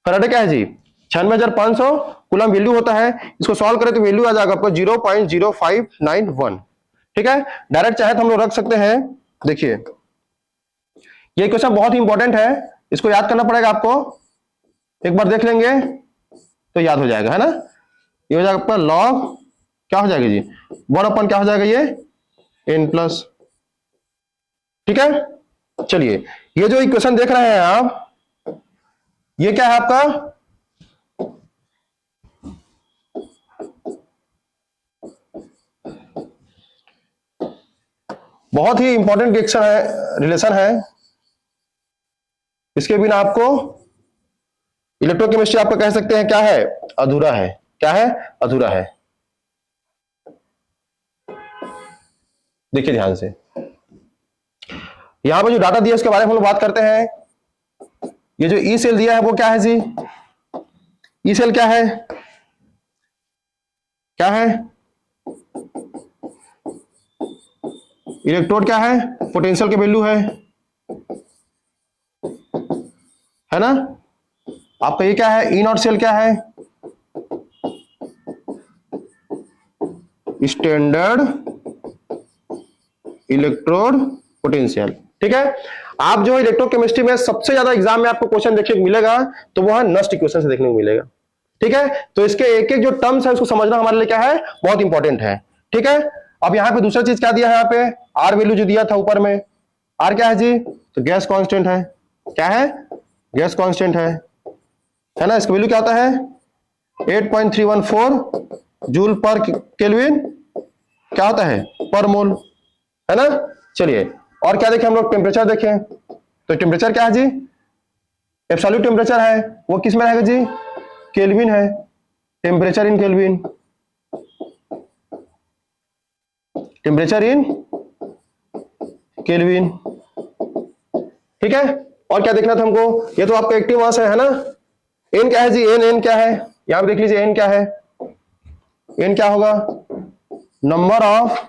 फैराडे क्या है जी 96,500 कूलम वैल्यू होता है। इसको सॉल्व करें तो वैल्यू आ जाएगा आपको 0.0591। ठीक है, डायरेक्ट चाहे तो हम लोग रख सकते हैं। देखिए ये क्वेश्चन बहुत ही इंपॉर्टेंट है, इसको याद करना पड़ेगा आपको। एक बार देख लेंगे तो याद हो जाएगा, है ना। ये हो जाएगा आपका लॉग क्या हो जाएगा जी, 1 क्या हो जाएगा ये n प्लस। ठीक है, चलिए ये जो इक्वेशन देख रहे हैं आप, ये क्या है आपका, बहुत ही इंपॉर्टेंट रिएक्शन है, रिलेशन है। इसके बिना आपको इलेक्ट्रोकेमिस्ट्री आपको कह सकते हैं क्या है, अधूरा है। क्या है, अधूरा है। देखिए ध्यान से, यहां पर जो डाटा दिया उसके बारे में हम लोग बात करते हैं। ये जो ई सेल दिया है वो क्या है जी, ई सेल क्या है, क्या है, इलेक्ट्रोड क्या है, पोटेंशियल के वैल्यू है ना। आपका ये क्या है, ई नॉट सेल क्या है, स्टैंडर्ड इलेक्ट्रोड पोटेंशियल। ठीक है, आप जो इलेक्ट्रोकेमिस्ट्री में सबसे ज्यादा एग्जाम में आपको क्वेश्चन देखने को मिलेगा तो वो है नस्ट इक्वेशन से देखने को मिलेगा। ठीक है, तो इसके एक एक जो टर्म्स है उसको समझना हमारे लिए क्या है, बहुत इंपॉर्टेंट है। ठीक है, अब यहाँ पे दूसरा चीज क्या दिया है, यहाँ पे आर वैल्यू जो दिया था ऊपर में, आर क्या है जी, तो गैस कांस्टेंट है। क्या है, गैस कांस्टेंट है ना। इसका वैल्यू क्या होता है 8.314 जूल पर केल्विन क्या होता है, पर मोल, है ना। चलिए और क्या देखें हम लोग, टेम्परेचर देखें, तो टेम्परेचर क्या है जी, एब्सोल्यूट टेम्परेचर है, वो किस में रहेगा जी, केल्विन है, temperature in kelvin, temperature in kelvin. ठीक है, और क्या देखना था हमको, ये तो आपका एक्टिव मास है ना। एन क्या है जी, एन क्या है, यहां पे देख लीजिए एन क्या है, एन क्या होगा, नंबर ऑफ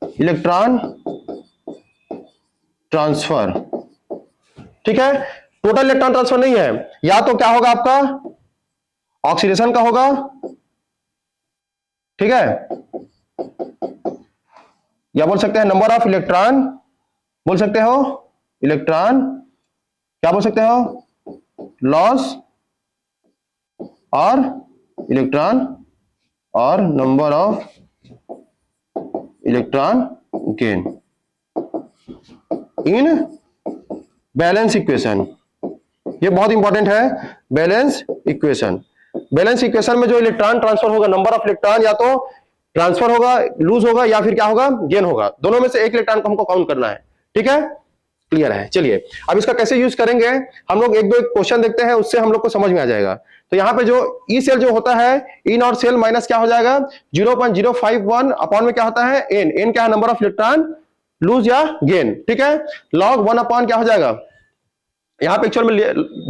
इलेक्ट्रॉन ट्रांसफर। ठीक है, टोटल इलेक्ट्रॉन ट्रांसफर नहीं है, या तो क्या होगा आपका ऑक्सीडेशन का होगा, ठीक है, या बोल सकते हैं नंबर ऑफ इलेक्ट्रॉन, बोल सकते हो इलेक्ट्रॉन, क्या बोल सकते हो लॉस, और इलेक्ट्रॉन, और number of electron gain in balance equation. ये बहुत इंपॉर्टेंट है, बैलेंस इक्वेशन। बैलेंस इक्वेशन में जो इलेक्ट्रॉन ट्रांसफर होगा, नंबर ऑफ इलेक्ट्रॉन या तो ट्रांसफर होगा, लूज होगा, या फिर क्या होगा, गेन होगा, दोनों में से एक इलेक्ट्रॉन को हमको काउंट करना है। ठीक है, क्लियर है। चलिए अब इसका कैसे यूज करेंगे, हम लोग एक दो क्वेश्चन देखते हैं, उससे हम लोग को समझ में आ जाएगा। तो यहाँ पे जो ई सेल जो होता है, ई नॉट सेल माइनस क्या हो जाएगा 0.051 अपॉन में क्या होता है एन, एन क्या है नंबर ऑफ इलेक्ट्रॉन लूज या गेन। ठीक है, लॉग 1 अपॉन क्या हो जाएगा, यहाँ पे एक्चुअल में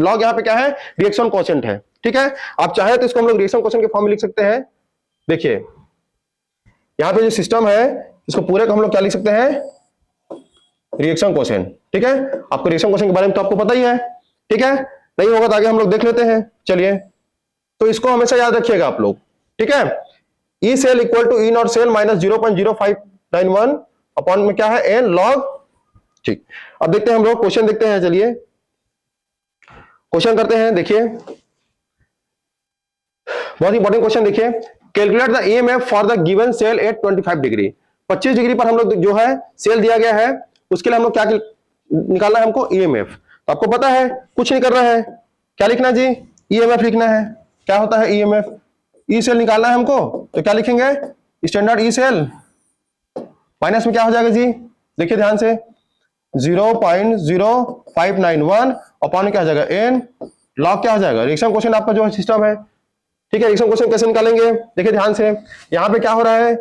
लॉग यहाँ पे क्या है, रिएक्शन कोएफिशिएंट है। ठीक है, आप चाहे तो इसको हम लोग रिएक्शन कोएफिशिएंट के फॉर्म में लिख सकते हैं। देखिए यहाँ पे जो सिस्टम है इसको पूरे को हम लोग क्या लिख सकते हैं, रिएक्शन कोएफिशिएंट। ठीक है, आपको रिएक्शन कोएफिशिएंट के बारे में तो आपको पता ही है। ठीक है, नहीं होगा तो आगे हम लोग देख लेते हैं। चलिए, तो इसको हमेशा याद रखिएगा आप लोग। ठीक है, E cell equal to E naught cell minus 0.0591 upon में क्या है एन लॉग। ठीक, अब देखते हैं हम लोग क्वेश्चन देखते हैं। चलिए क्वेश्चन करते हैं। देखिए बहुत इंपॉर्टेंट क्वेश्चन, देखिए calculate the EMF for the given cell at 25 degree. 25 degree पर हम लोग जो है सेल दिया गया है, उसके लिए हम लोग क्या निकालना है हमको, ईएमएफ। तो आपको पता है कुछ नहीं करना है, क्या लिखना है जी, ईएमएफ लिखना है। क्या होता है ईएमएफ, ई सेल निकालना है हमको, तो क्या लिखेंगे स्टैंडर्ड ई सेल माइनस में क्या हो जाएगा जी, देखिए ध्यान से 0.0591 अपॉन में क्या हो जाएगा एन लॉग क्या हो जाएगा, रिएक्शन कोएफिशिएंट आपका जो सिस्टम है। ठीक है, रिएक्शन कोएफिशिएंट कैसे निकालेंगे, देखिए ध्यान से, यहाँ पे क्या हो रहा है,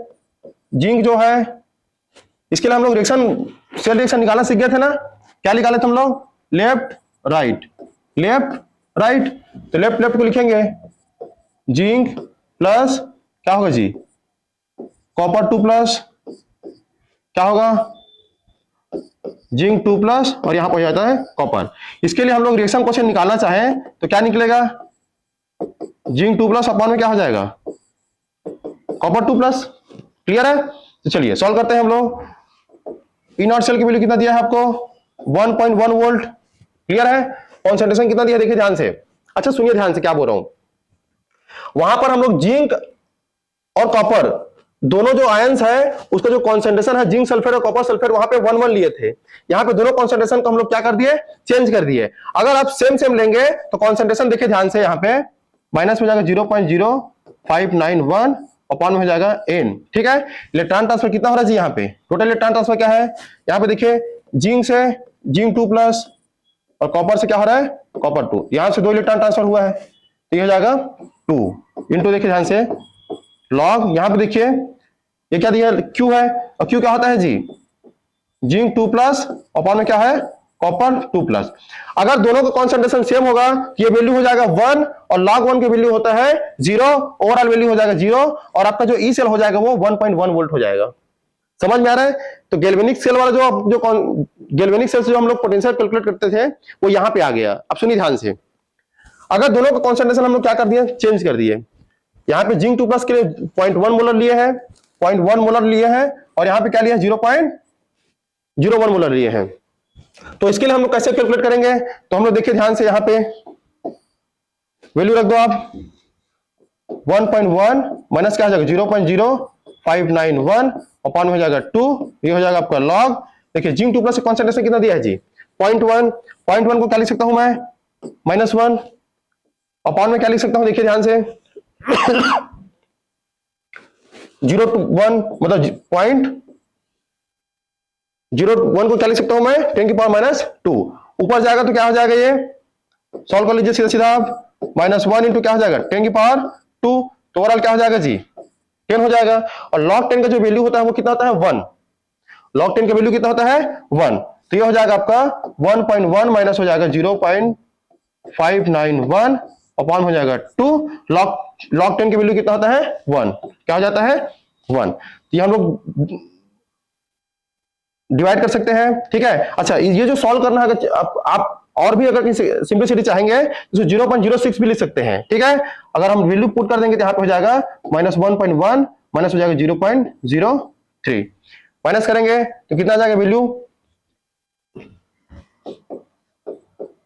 जिंक जो है इसके लिए हम लोग रिएक्शन सेल रिएक्शन निकालना सीख गए थे ना। क्या निकाले थे हम लोग, लेफ्ट राइट, लेफ्ट राइट, तो लेफ्ट लेफ्ट को लिखेंगे जिंक प्लस क्या होगा जी, कॉपर 2 प्लस क्या होगा, जिंक 2 प्लस, और यहां पर हो जाता है कॉपर। इसके लिए हम लोग रिएक्शन कोएफिशिएंट निकालना चाहें तो क्या निकलेगा, जिंक 2 प्लस अपॉन में क्या हो जाएगा, कॉपर 2 प्लस। क्लियर है, तो चलिए सॉल्व करते हैं हम लोग। ई नॉट सेल की वैल्यू कितना दिया है आपको 1.1 वोल्ट। क्लियर है, कॉन्सेंट्रेशन कितना दिया देखिए ध्यान से। अच्छा सुनिए ध्यान से क्या बोल रहा हूं, वहां पर हम लोग जिंक और कॉपर दोनों जो आयंस है उसका जो कॉन्सेंट्रेशन है जिंक सल्फेट और कॉपर सल्फेट वहां पे 1 1 लिए थे, यहाँ पे दोनों कॉन्सेंट्रेशन को हम लोग क्या कर दिए, चेंज कर दिए। अगर आप सेम सेम लेंगे तो कॉन्सेंट्रेशन देखिए ध्यान से, यहाँ पे माइनस में जाएगा 0.0591 अपॉन में हो जाएगा n, ठीक है। इलेक्ट्रॉन ट्रांसफर कितना हो रहा है जी, यहाँ पे टोटल इलेक्ट्रॉन ट्रांसफर क्या है, यहाँ पे देखिए जिंक से जिंक 2+ और कॉपर से क्या हो रहा है, कॉपर 2, यहां से 2 इलेक्ट्रॉन ट्रांसफर हुआ है तो ये हो जाएगा 2 इंटू देखिए ध्यान से लॉग, यहां पे देखिए ये क्या दिया Q है, और Q क्या होता है जी, जिंक 2+ अपॉन में क्या है, कॉपर 2+। अगर दोनों का कॉन्सेंट्रेशन सेम होगा तो ये वैल्यू हो जाएगा 1 और log 1 की वैल्यू होता है 0, ओवरऑल वैल्यू हो जाएगा 0 और आपका जो ई सेल हो जाएगा वो 1.1 वोल्ट हो जाएगा। समझ में आ रहा है। तो गैल्वेनिक सेल वाला जो गैल्वेनिक सेल से जो हम लोग पोटेंशियल कैलकुलेट करते थे वो यहां पे आ गया। अब सुनिए ध्यान से, अगर दोनों का कॉन्सेंट्रेशन हम लोग क्या कर दिए, चेंज कर दिए, यहाँ पे जिंक 2+ के लिए 0.1 मोलर लिए हैं, 0.1 मोलर लिए हैं और यहाँ पे क्या लिया 0.01 मोलर लिए हैं। तो इसके लिए हम लोग कैसे कैलकुलेट करेंगे, तो हम लोग देखिए ध्यान से, यहाँ पे वैल्यू रख दो आप 1.1 माइनस क्या हो जाएगा 0.0591 अपॉन हो जाएगा 2, ये हो जाएगा आपका लॉग। देखिए जिंक 2+ से कॉन्सेंट्रेशन कितना दिया है जी 0.1 को क्या लिख सकता हूं मैं -1 अपॉन में क्या लिख सकता हूं, देखिए ध्यान से 0.1 मतलब 0.01 को क्या लिख सकता हूं मैं 10⁻², ऊपर जाएगा तो क्या हो जाएगा, ये सॉल्व कर लीजिए सीधा सीधा आप, -1 इंटू क्या हो जाएगा 10⁻², तो ओवरऑल क्या हो जाएगा जी 10 हो जाएगा। और log 10 का जो वैल्यू होता है वो कितना होता है 1, log 10 का वैल्यू कितना होता है 1, तो ये हो जाएगा आपका 1.1 माइनस हो जाएगा 0.591 अपॉन हो जाएगा 2, log 10 की वैल्यू कितना होता है 1, क्या हो जाता है 1, तो ये हम लोग डिवाइड कर सकते हैं, ठीक है। अच्छा ये जो सॉल्व करना है, अगर आप और भी अगर सिंपलिसिटी चाहेंगे तो 0.06 भी लिख सकते हैं, ठीक है। अगर हम वैल्यू पुट कर देंगे तो यहाँ पे हो जाएगा -1.1 माइनस हो जाएगा 0.03, माइनस करेंगे तो कितना आ जाएगा वैल्यू,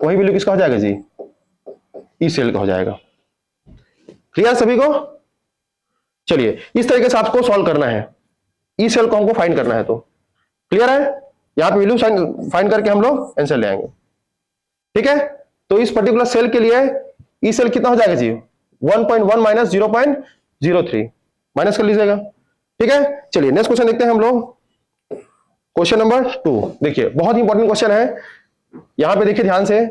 वही वैल्यू किसका हो जाएगा जी ई सेल का हो जाएगा। क्लियर सभी को। चलिए इस तरीके से आपको सॉल्व करना है, ई सेल को हमको फाइंड करना है, तो क्लियर है। यहां पे वैल्यू फाइंड करके हम लोग आंसर ले आएंगे, ठीक है। तो इस पर्टिकुलर सेल के लिए ई सेल कितना हो जाएगा जी 1.1 माइनस 0.03, माइनस कर लीजिएगा, ठीक है। चलिए नेक्स्ट क्वेश्चन देखते हैं हम लोग, क्वेश्चन नंबर 2। देखिए बहुत इंपॉर्टेंट क्वेश्चन है, यहां पे देखिए ध्यान से,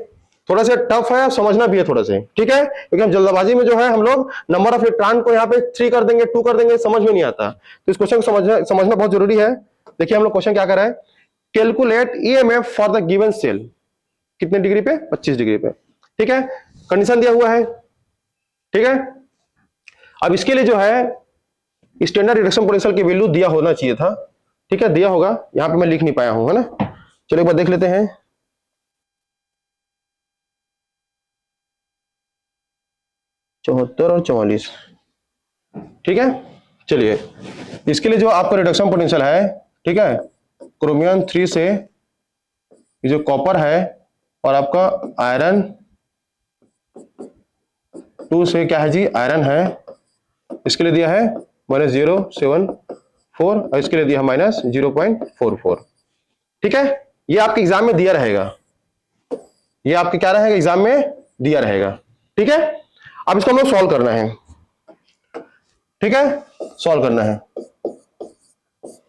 थोड़ा सा टफ है, समझना भी है थोड़ा से, ठीक है, क्योंकि हम जल्दबाजी में जो है हम लोग नंबर ऑफ इलेक्ट्रॉन को यहाँ पे 3 कर देंगे 2 कर देंगे, समझ में नहीं आता, तो इस क्वेश्चन को समझना बहुत जरूरी है। देखिए हम लोग क्वेश्चन क्या कर रहे हैं, calculate EMF for the given cell, कितने डिग्री पे 25 डिग्री पे, ठीक है, कंडीशन दिया हुआ है, ठीक है। अब इसके लिए जो है स्टैंडर्ड रिडक्शन पोटेंशियल की वैल्यू दिया होना चाहिए था, ठीक है, दिया होगा, यहां पे मैं लिख नहीं पाया हूं, है ना। चलो एक बार देख लेते हैं, 74 और 44, ठीक है। चलिए इसके लिए जो आपका रिडक्शन पोटेंशियल है, ठीक है, क्रोमियम 3 से ये जो कॉपर है और आपका आयरन 2 से क्या है जी आयरन है, इसके लिए दिया है -0.74 और इसके लिए दिया है -0.44, ठीक है। ये आपके एग्जाम में दिया रहेगा, ये आपके क्या रहेगा एग्जाम में दिया रहेगा, ठीक है। अब इसको हम लोग सॉल्व करना है, ठीक है, सॉल्व करना है।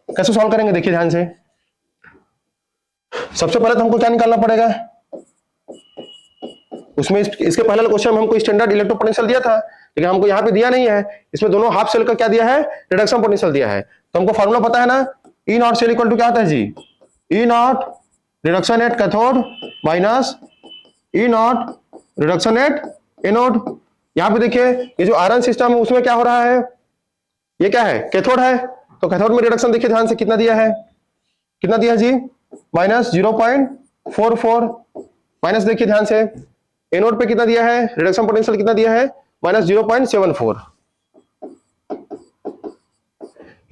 कैसे सॉल्व करेंगे देखिए ध्यान से, सबसे पहले तो हमको क्या निकालना पड़ेगा, उसमें इसके पहले क्वेश्चन में हमको स्टैंडर्ड इलेक्ट्रो पोटेंशियल दिया था, लेकिन हमको यहाँ पे दिया नहीं है, इसमें दोनों हाफ सेल का क्या दिया है रिडक्शन पोटेंशियल दिया है। तो हमको फार्मूला पता है ना, E naught cell equal to क्या होता है जी E naught reduction at cathode minus E naught reduction at anode. यहाँ पे देखिए ये जो आयरन सिस्टम है उसमें क्या हो रहा है, ये क्या है कैथोड है, तो कैथोड में रिडक्शन देखिए ध्यान से कितना दिया है, कितना दिया है जी -0.44, माइनस देखिए ध्यान से एनोड पे कितना दिया है रिडक्शन पोटेंशियल कितना दिया है -0.74,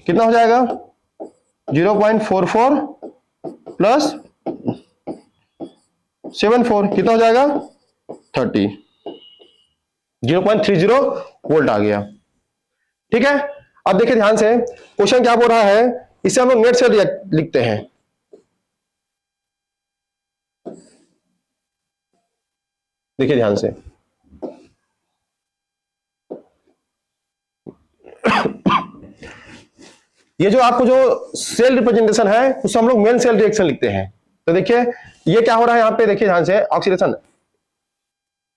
कितना हो जाएगा 0.44 प्लस 74 कितना हो जाएगा 30, 0.30 वोल्ट आ गया। ठीक है, अब देखिए ध्यान से क्वेश्चन क्या बोल रहा है, इसे हम लोग नेट से लिखते हैं। देखिए ध्यान से, ये जो आपको जो सेल रिप्रेजेंटेशन है उसे हम लोग मेन सेल रिएक्शन लिखते हैं। तो देखिए ये क्या हो रहा है यहाँ पे, देखिए ध्यान से, ऑक्सीडेशन।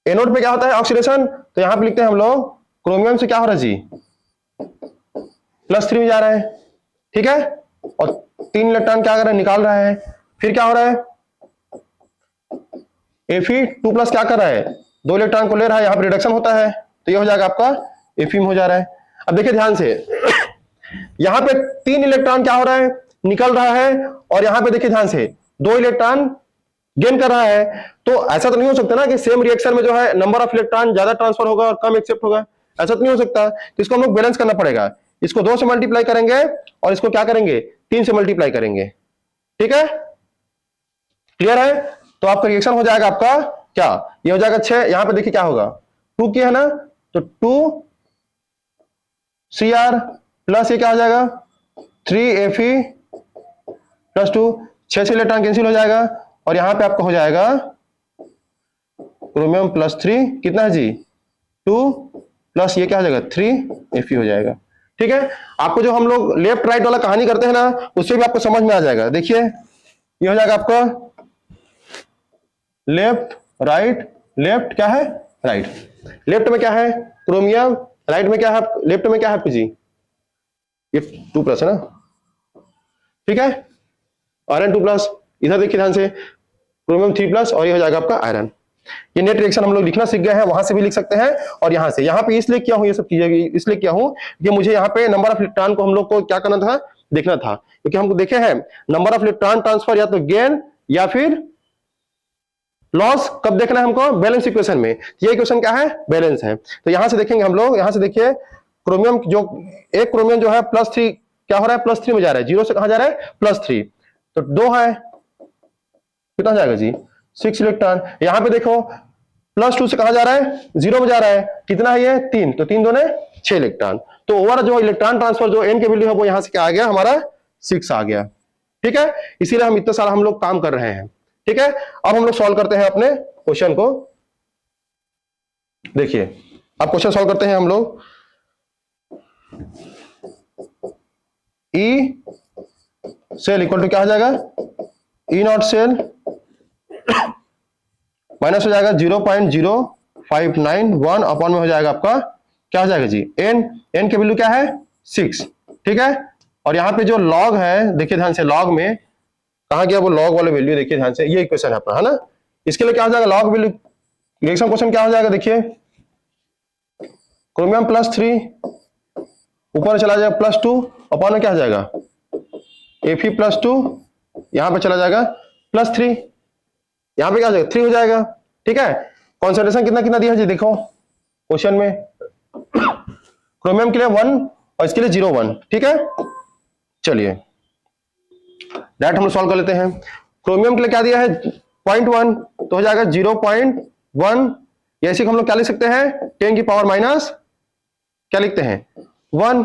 एनोड पे क्या होता है ऑक्सीडेशन, तो यहाँ पे लिखते हैं हम लोग क्रोमियम से क्या हो रहा है जी, +3 में जा रहा है। ठीक है, और 3 इलेक्ट्रॉन क्या कर रहा है, निकाल रहा है। फिर क्या हो रहा है, Fe2+ क्या कर रहा है, 2 इलेक्ट्रॉन को ले रहा है, यहाँ पे रिडक्शन होता है, तो ये हो जाएगा आपका Fe में हो जा रहा है। अब देखिए ध्यान से, यहाँ पे 3 इलेक्ट्रॉन क्या हो रहा है, निकल रहा है, और यहाँ पे देखिए ध्यान से 2 इलेक्ट्रॉन गेन कर रहा है। तो ऐसा तो नहीं हो सकता ना कि सेम रिएक्शन में जो है नंबर ऑफ इलेक्ट्रॉन ज्यादा ट्रांसफर होगा और कम एक्सेप्ट होगा, ऐसा तो नहीं हो सकता। तो इसको हम लोग बैलेंस करना पड़ेगा, इसको 2 से मल्टीप्लाई करेंगे और इसको क्या करेंगे, 3 से मल्टीप्लाई करेंगे। ठीक है, क्लियर है। तो आपका रिएक्शन हो जाएगा आपका क्या, ये हो जाएगा 6, यहां पे देखिए क्या होगा 2 की है ना, तो 2Cr प्लस ये क्या हो जाएगा 3Fe+2, 6 से इलेक्ट्रॉन कैंसिल हो जाएगा, और यहां पे आपका हो जाएगा क्रोमियम +3 कितना है जी 2 प्लस ये क्या हो जाएगा 3Fe हो जाएगा। ठीक है, आपको जो हम लोग लेफ्ट राइट वाला कहानी करते हैं ना, उससे भी आपको समझ में आ जाएगा। देखिए ये हो जाएगा आपका लेफ्ट राइट, लेफ्ट क्या है राइट, लेफ्ट में क्या है क्रोमियम, राइट में क्या है, लेफ्ट में क्या है जी, ये 2+ है ना। ठीक है, आयरन 2+, इधर देखिए ध्यान से क्रोमियम 3+, और ये हो जाएगा आपका आयरन। ये नेट रिएक्शन हम लोग लिखना सीख गए हैं, वहां से भी लिख सकते हैं, और यहां से, यहाँ पे इसलिए किया हूं ये सब चीजें, इसलिए किया हूं कि मुझे यहाँ पे नंबर ऑफ इलेक्ट्रॉन को हम लोग को क्या करना था, देखना था, क्योंकि हमको देखे हैं नंबर ऑफ इलेक्ट्रॉन ट्रांसफर या तो गेन या फिर लॉस कब देखना है हमको, बैलेंस इक्वेशन में। ये इक्वेशन क्या है, बैलेंस है। तो यहां से देखेंगे हम लोग, यहां से देखिए क्रोमियम जो एक क्रोमियम जो है +3 क्या हो रहा है, +3 में जा रहा है, 0 से कहां जा रहा है +3, तो 2 है, कितना जाएगा जी 6 इलेक्ट्रॉन। यहां पे देखो +2 से कहां जा रहा है, 0 में जा रहा है, कितना है ये 3, तो 3 2 6 इलेक्ट्रॉन। तो ओवर जो इलेक्ट्रॉन ट्रांसफर जो एन की वैल्यू है वो यहां से क्या आ गया हमारा 6 आ गया। ठीक है, इसीलिए हम इतना सारा हम लोग काम कर रहे हैं। ठीक है, अब हम लोग सॉल्व करते हैं अपने क्वेश्चन को। देखिए अब क्वेश्चन सॉल्व करते हैं हम लोग। ई सेल इक्वल टू क्या हो जाएगा, E0 सेल माइनस हो जाएगा 0.0591 अपॉन में हो जाएगा आपका क्या हो जाएगा जी एन, एन की वैल्यू क्या है 6। ठीक है, और यहाँ पे जो लॉग है देखिए ध्यान से, लॉग में कहा गया वो लॉग वाले वैल्यू, देखिए ध्यान से, ये इक्वेशन है अपना, है ना। इसके लिए क्या हो जाएगा लॉग वैल्यू, रिएक्शन क्वेश्चन क्या हो जाएगा, देखिए क्रोमियम +3 ऊपर चला जाएगा +2 अपॉन में क्या हो जाएगा Fe+2, यहां पे चला जाएगा +3, यहां पे क्या हो जाएगा 3 हो जाएगा। ठीक है, कॉन्सेंट्रेशन कितना कितना दिया है जी, देखो क्वेश्चन में क्रोमियम के लिए 1 और इसके लिए 0.1। ठीक है, चलिए डायरेक्ट हम लोग सॉल्व कर लेते हैं। क्रोमियम के लिए क्या दिया है 0.1, तो हो जाएगा 0.1, ऐसे हम लोग क्या लिख सकते हैं 10 की पावर माइनस क्या लिखते हैं 1।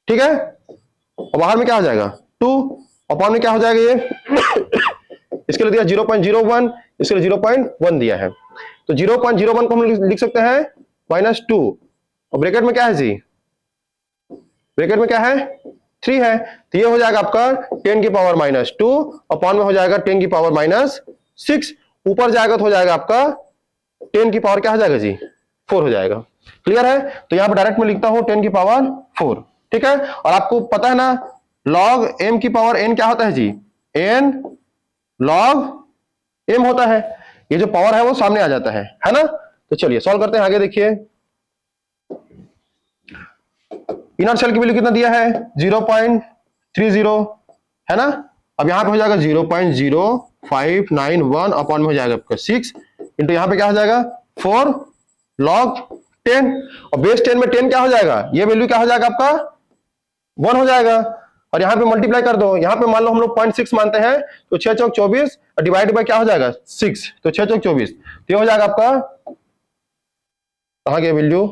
ठीक है, और बाहर में क्या हो जाएगा 2 अपॉन में क्या हो जाएगा ये इसके लिए दिया 0.01, इसके लिए 0.1 दिया है, तो 0.01 को हम लिख सकते हैं -2, और ब्रैकेट में क्या है जी, ब्रैकेट में क्या है 3 है, तो ये हो जाएगा आपका 10 की पावर -2 अपॉन में हो जाएगा 10 की पावर -6, ऊपर जाएगा तो हो जाएगा आपका 10 की पावर क्या हो जाएगा जी 4 हो जाएगा। क्लियर है, तो यहां पर डायरेक्ट में लिखता हूं 10 की पावर 4। ठीक है, और आपको पता है ना log m की पावर n क्या होता है जी, n log m होता है, ये जो पावर है वो सामने आ जाता है ना। तो चलिए सॉल्व करते हैं आगे। देखिए इनर सेल की वैल्यू कितना दिया है 0.30 है ना। अब यहां पे हो जाएगा 0.0591 अपॉन में हो जाएगा आपका 6 इंटू यहां पे क्या हो जाएगा 4 log 10, और बेस 10 में 10 क्या हो जाएगा, ये वैल्यू क्या हो जाएगा आपका 1 हो जाएगा। और यहाँ पे मल्टीप्लाई कर दो। यहाँ पे मान लो हम लोग 0.6 मानते हैं, तो 6 चौक 24 और डिवाइड बाय क्या हो जाएगा 6, तो 6 चौक 24, तो ये हो जाएगा आपका, कहाँ गया वैल्यू,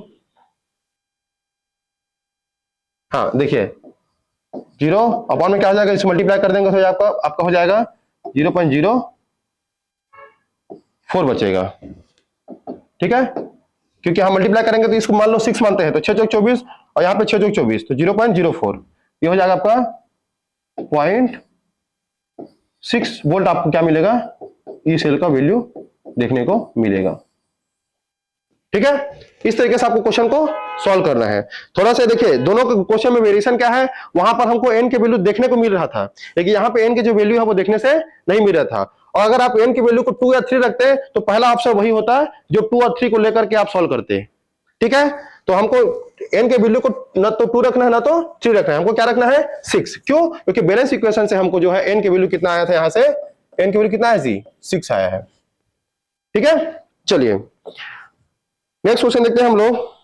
हाँ देखिए 0 अपॉन में क्या हो जाएगा, इसे मल्टीप्लाई कर देंगे तो आपका हो जाएगा 0.04 बचेगा। ठीक है, क्योंकि हम मल्टीप्लाई करेंगे तो इसको मान लो 6 मानते हैं, तो 6 चौक 24 और यहाँ पे 6 चौक 24, तो 0.04, ये हो जाएगा आपका 0.6 वोल्ट। आपको क्या मिलेगा, ई सेल का वैल्यू देखने को मिलेगा। ठीक है, इस तरीके से आपको क्वेश्चन को सॉल्व करना है। थोड़ा सा देखिए दोनों के क्वेश्चन में वेरिएशन क्या है, वहां पर हमको एन के वैल्यू देखने को मिल रहा था, लेकिन यहाँ पे एन के जो वैल्यू है वो देखने से नहीं मिल रहा था। और अगर आप एन की वैल्यू को 2 या 3 रखते हैं तो पहला ऑप्शन वही होता है जो 2 और 3 को लेकर के आप सॉल्व करते हैं। ठीक है, तो हमको एन के वैल्यू को ना तो 2 रखना है ना तो 3 रखना है, हमको क्या रखना है 6। क्यों, क्योंकि बैलेंस इक्वेशन से हमको जो है एन के वैल्यू कितना आया था, यहां से एन की वैल्यू कितना है जी 6 आया है। ठीक है, चलिए नेक्स्ट क्वेश्चन देखते हैं हम लोग।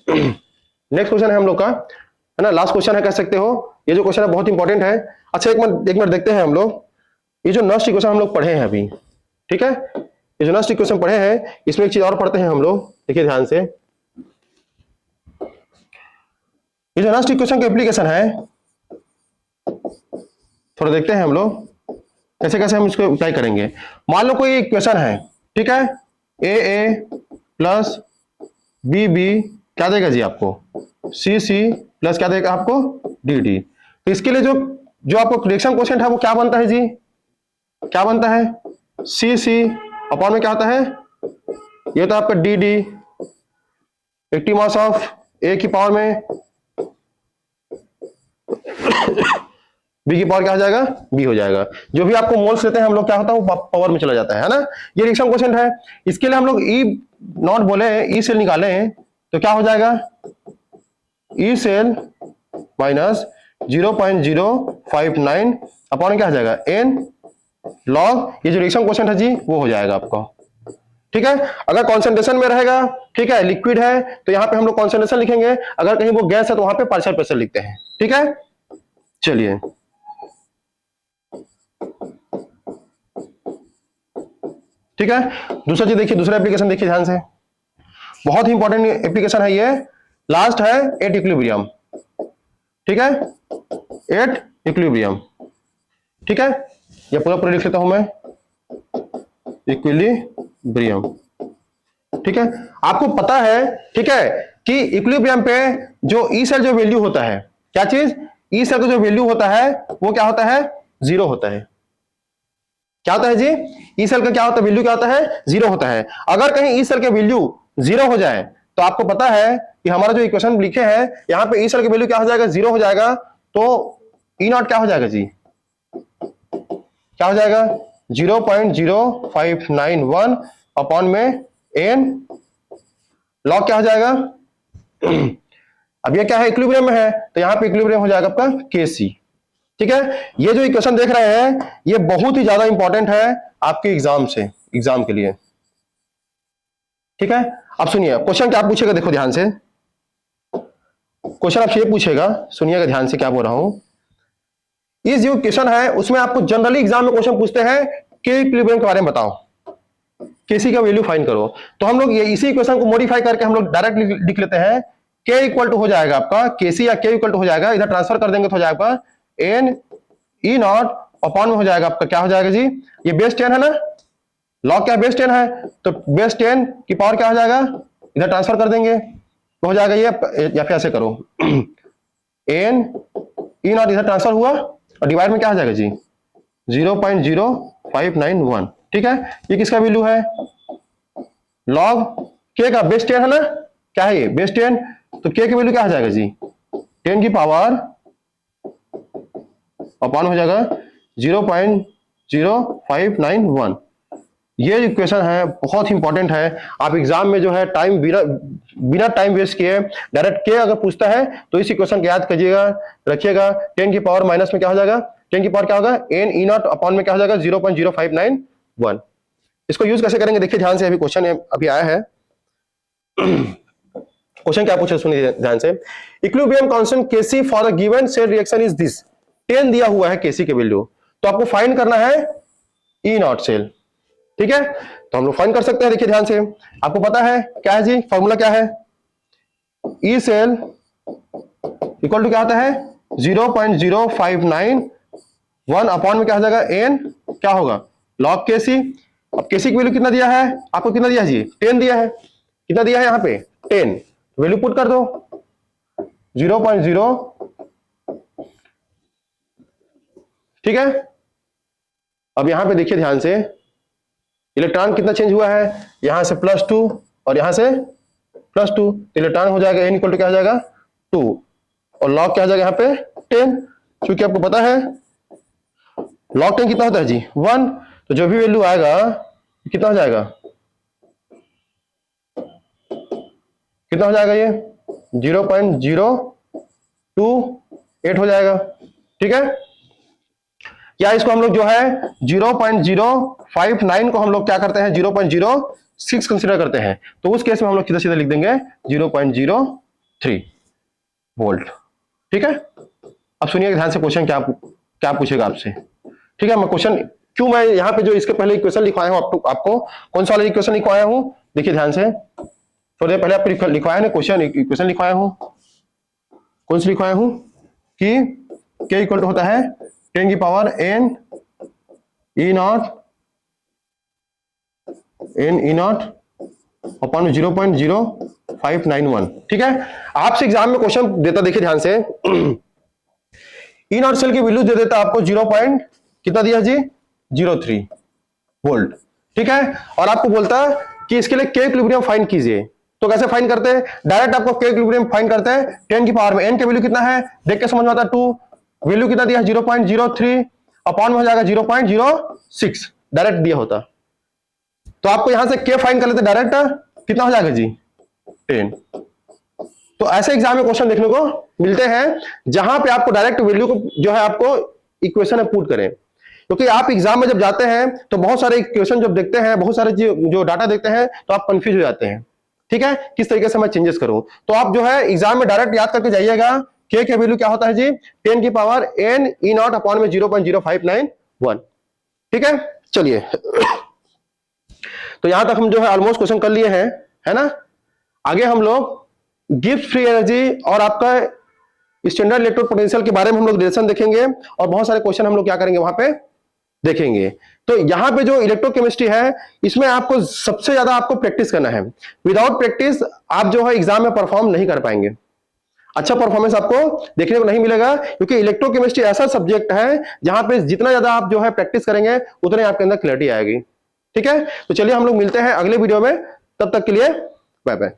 नेक्स्ट क्वेश्चन है हम लोग का, है ना, लास्ट क्वेश्चन है कह सकते हो। ये जो क्वेश्चन है बहुत इंपॉर्टेंट है। अच्छा एक मिनट देखते हैं हम लोग, ये जो नस्ट इक्वेशन हम लोग पढ़े हैं अभी, ठीक है, ये जो नस्ट इक्वेशन पढ़े हैं इसमें एक चीज और पढ़ते हैं हम लोग, देखिए ध्यान से। ये जो नस्ट इक्वेशन का एप्लीकेशन है थोड़ा देखते हैं हम लोग, कैसे कैसे हम इसको अप्लाई करेंगे। मान लो कोई इक्वेशन है, ठीक है, ए प्लस बी क्या देगा जी आपको, सी प्लस क्या देगा आपको डी। तो इसके लिए जो आपको रिएक्शन कोएफिशिएंट है वो क्या बनता है जी, क्या बनता है सी अपॉन में क्या होता है, ये तो आपका डी एक्टिव मास ऑफ ए की पावर में बी की पावर क्या हो जाएगा बी हो जाएगा। जो भी आपको मोल्स लेते हैं हम लोग क्या होता है वो पावर में चला जाता है ना। ये रिएक्शन कोएफिशिएंट है। इसके लिए हम लोग ई नॉट बोले, ई सेल निकाले तो क्या हो जाएगा, ई सेल माइनस 0.059 अपॉन क्या हो जाएगा एन लॉग, ये जो रिएक्शन कोएफिशिएंट है जी वो हो जाएगा आपका। ठीक है, अगर कॉन्सेंट्रेशन में रहेगा, ठीक है, लिक्विड है तो यहाँ पे हम लोग कॉन्सेंट्रेशन लिखेंगे, अगर कहीं वो गैस है तो वहां पे पार्शियल प्रेशर लिखते हैं। ठीक है, चलिए ठीक है, दूसरा चीज देखिए, दूसरा एप्लीकेशन देखिए ध्यान से, बहुत ही इंपॉर्टेंट एप्लीकेशन है ये, लास्ट है एट इक्विलिब्रियम। ठीक है, एट इक्विलिब्रियम। ठीक है, ये पूरा लिख लेता हूं मैं, इक्विलिब्रियम। ठीक है, आपको पता है, ठीक है, कि इक्विलिब्रियम पे जो ई सेल जो वैल्यू होता है, क्या चीज, ई सेल का जो वैल्यू होता है वो क्या होता है 0 होता है। क्या होता है जी, ई सेल का क्या होता है वैल्यू, क्या होता है 0 होता है। अगर कहीं ई सेल के वैल्यू 0 हो जाए तो आपको पता है कि हमारा जो इक्वेशन लिखे हैं यहां पे ई सेल की वैल्यू क्या हो जाएगा 0 हो जाएगा, तो ई नॉट क्या हो जाएगा जी, क्या हो जाएगा 0.0591 अपॉन में एन लॉग क्या हो जाएगा अब ये क्या है इक्विलिब्रियम में है तो यहां पे इक्विलिब्रियम हो जाएगा आपका केसी। ठीक है, ये जो इक्वेशन देख रहे हैं ये बहुत ही ज्यादा इंपॉर्टेंट है आपके एग्जाम के लिए। ठीक है, अब सुनिए क्वेश्चन क्या पूछेगा, देखो ध्यान से क्वेश्चन आपसे ये पूछेगा, सुनिएगा ध्यान से क्या बोल रहा हूं। इस जो क्वेश्चन है उसमें आपको जनरली एग्जाम में क्वेश्चन पूछते हैं के इक्विलिब्रियम के बारे में बताओ, केसी का वैल्यू फाइंड करो। तो हम लोग ये इसी इक्वेशन को मॉडिफाई करके हम लोग डायरेक्ट लिख लेते हैं, के इक्वल टू हो जाएगा आपका केसी या के इक्वल टू हो जाएगा, इधर ट्रांसफर कर देंगे तो हो जाएगा एन ई नॉट अपॉन में हो जाएगा आपका क्या हो जाएगा जी, ये बेस 10 है ना, लॉग क्या बेस 10 है तो बेस 10 की पावर क्या हो जाएगा, इधर ट्रांसफर कर देंगे तो हो जाएगा ये, या फिर ऐसे करो एन ई नॉट इधर ट्रांसफर हुआ और डिवाइड में क्या हो जाएगा जी 0.0591। ठीक है, ये किसका वैल्यू है, लॉग के का बेस 10 है ना, क्या है ये बेस 10, तो के की वैल्यू क्या हो जाएगा जी 10 की पावर अपॉन हो जाएगा 0.0591। ये इक्वेशन है बहुत ही इंपॉर्टेंट है, आप एग्जाम में जो है टाइम बिना टाइम वेस्ट किए डायरेक्ट के अगर पूछता है तो इस इक्वेशन को याद करिएगा, रखिएगा 10 की पावर माइनस में क्या हो जाएगा 10 की पावर क्या होगा एन ई नॉट अपॉन में क्या हो जाएगा 0.0591। इसको यूज कैसे करेंगे देखिए ध्यान से, अभी क्वेश्चन अभी आया है क्वेश्चन क्या पूछा सुनिए ध्यान से। Equilibrium constant Kc for the given set reaction is this. 10 दिया हुआ है Kc के वैल्यू, तो आपको फाइंड करना है ई नॉट सेल। ठीक है, तो हम लोग फाइंड कर सकते हैं। देखिए ध्यान से, आपको पता है क्या है जी, फॉर्मूला क्या है, ई सेल इक्वल टू क्या होता है 0.059 1 अपॉन में क्या हो जाएगा एन, क्या होगा लॉग Kc। अब Kc की वैल्यू कितना दिया है आपको, कितना दिया है जी 10 दिया है, कितना दिया है यहाँ पे 10, वैल्यू पुट कर दो 0.0। ठीक है, अब यहां पे देखिए ध्यान से, इलेक्ट्रॉन कितना चेंज हुआ है, यहां से +2 और यहां से +2, तो इलेक्ट्रॉन हो जाएगा n इक्वल टू क्या हो जाएगा 2 और लॉग क्या हो जाएगा यहाँ पे 10। क्योंकि आपको पता है लॉग 10 कितना होता है जी 1, तो जो भी वैल्यू आएगा कितना हो जाएगा, कितना हो जाएगा ये 0.028 हो जाएगा। ठीक है, या इसको हम लोग जो है 0.059 को हम लोग क्या करते हैं 0.06 कंसीडर करते हैं, तो उस केस में हम लोग सीधा सीधा लिख देंगे 0.03 वोल्ट। ठीक है, अब सुनिए ध्यान से क्वेश्चन क्या क्या पूछेगा आपसे। ठीक है, मैं क्वेश्चन क्यों मैं यहाँ पे जो इसके पहले इक्वेशन लिखवाया हूँ आपको कौन सा वाला इक्वेशन लिखवाया हूँ, देखिए ध्यान से, थोड़ी देर पहले आपको लिखवाया ना क्वेश्चन, इक्वेशन लिखवाया हूँ, कौन सी लिखवाया हूँ कि k इक्वल टू होता है 10 की power n E not upon 0.0591। ठीक है, आपसे एग्जाम में क्वेश्चन देता, देखिए ध्यान से, ई नॉट सेल की वैल्यू दे देता आपको 0. कितना दिया जी 03 वोल्ट। ठीक है, और आपको बोलता कि इसके लिए k इक्विलिब्रियम फाइंड कीजिए। तो कैसे फाइंड करते हैं, डायरेक्ट आपको k इक्विलिब्रियम फाइंड करते हैं 10 की पावर में n की वैल्यू कितना है देख के समझ में आता है 2, वैल्यू कितना दिया 0.03 अपॉन में हो जाएगा 0.06, डायरेक्ट दिया होता तो आपको यहां से k फाइंड कर लेते डायरेक्ट, कितना हो जाएगा जी 10। तो ऐसे एग्जाम में क्वेश्चन देखने को मिलते हैं जहां पे आपको डायरेक्ट वैल्यू को जो है आपको इक्वेशन में पुट करें, क्योंकि आप एग्जाम में जब जाते हैं तो बहुत सारे इक्वेशन जब देखते हैं, बहुत सारे जो डाटा देखते हैं तो आप कंफ्यूज हो जाते हैं। ठीक है, किस तरीके से मैं चेंजेस करूं, तो आप जो है एग्जाम में डायरेक्ट याद करके जाइएगा k की वैल्यू क्या होता है जी 10 की power n E not upon में 0.0591। ठीक है, चलिए तो यहां तक हम जो है ऑलमोस्ट क्वेश्चन कर लिए हैं, है ना। आगे हम लोग गिब्स फ्री एनर्जी और आपका स्टैंडर्ड इलेक्ट्रोड पोटेंशियल के बारे में हम लोग रिलेशन देखेंगे और बहुत सारे क्वेश्चन हम लोग क्या करेंगे वहां पे देखेंगे। तो यहां पे जो इलेक्ट्रोकेमिस्ट्री है इसमें आपको सबसे ज्यादा आपको प्रैक्टिस करना है। विदाउट प्रैक्टिस आप जो है एग्जाम में परफॉर्म नहीं कर पाएंगे, अच्छा परफॉर्मेंस आपको देखने को नहीं मिलेगा, क्योंकि इलेक्ट्रोकेमिस्ट्री ऐसा सब्जेक्ट है जहां पे जितना ज्यादा आप जो है प्रैक्टिस करेंगे उतने आपके अंदर क्लैरिटी आएगी। ठीक है, तो चलिए हम लोग मिलते हैं अगले वीडियो में, तब तक के लिए बाय बाय।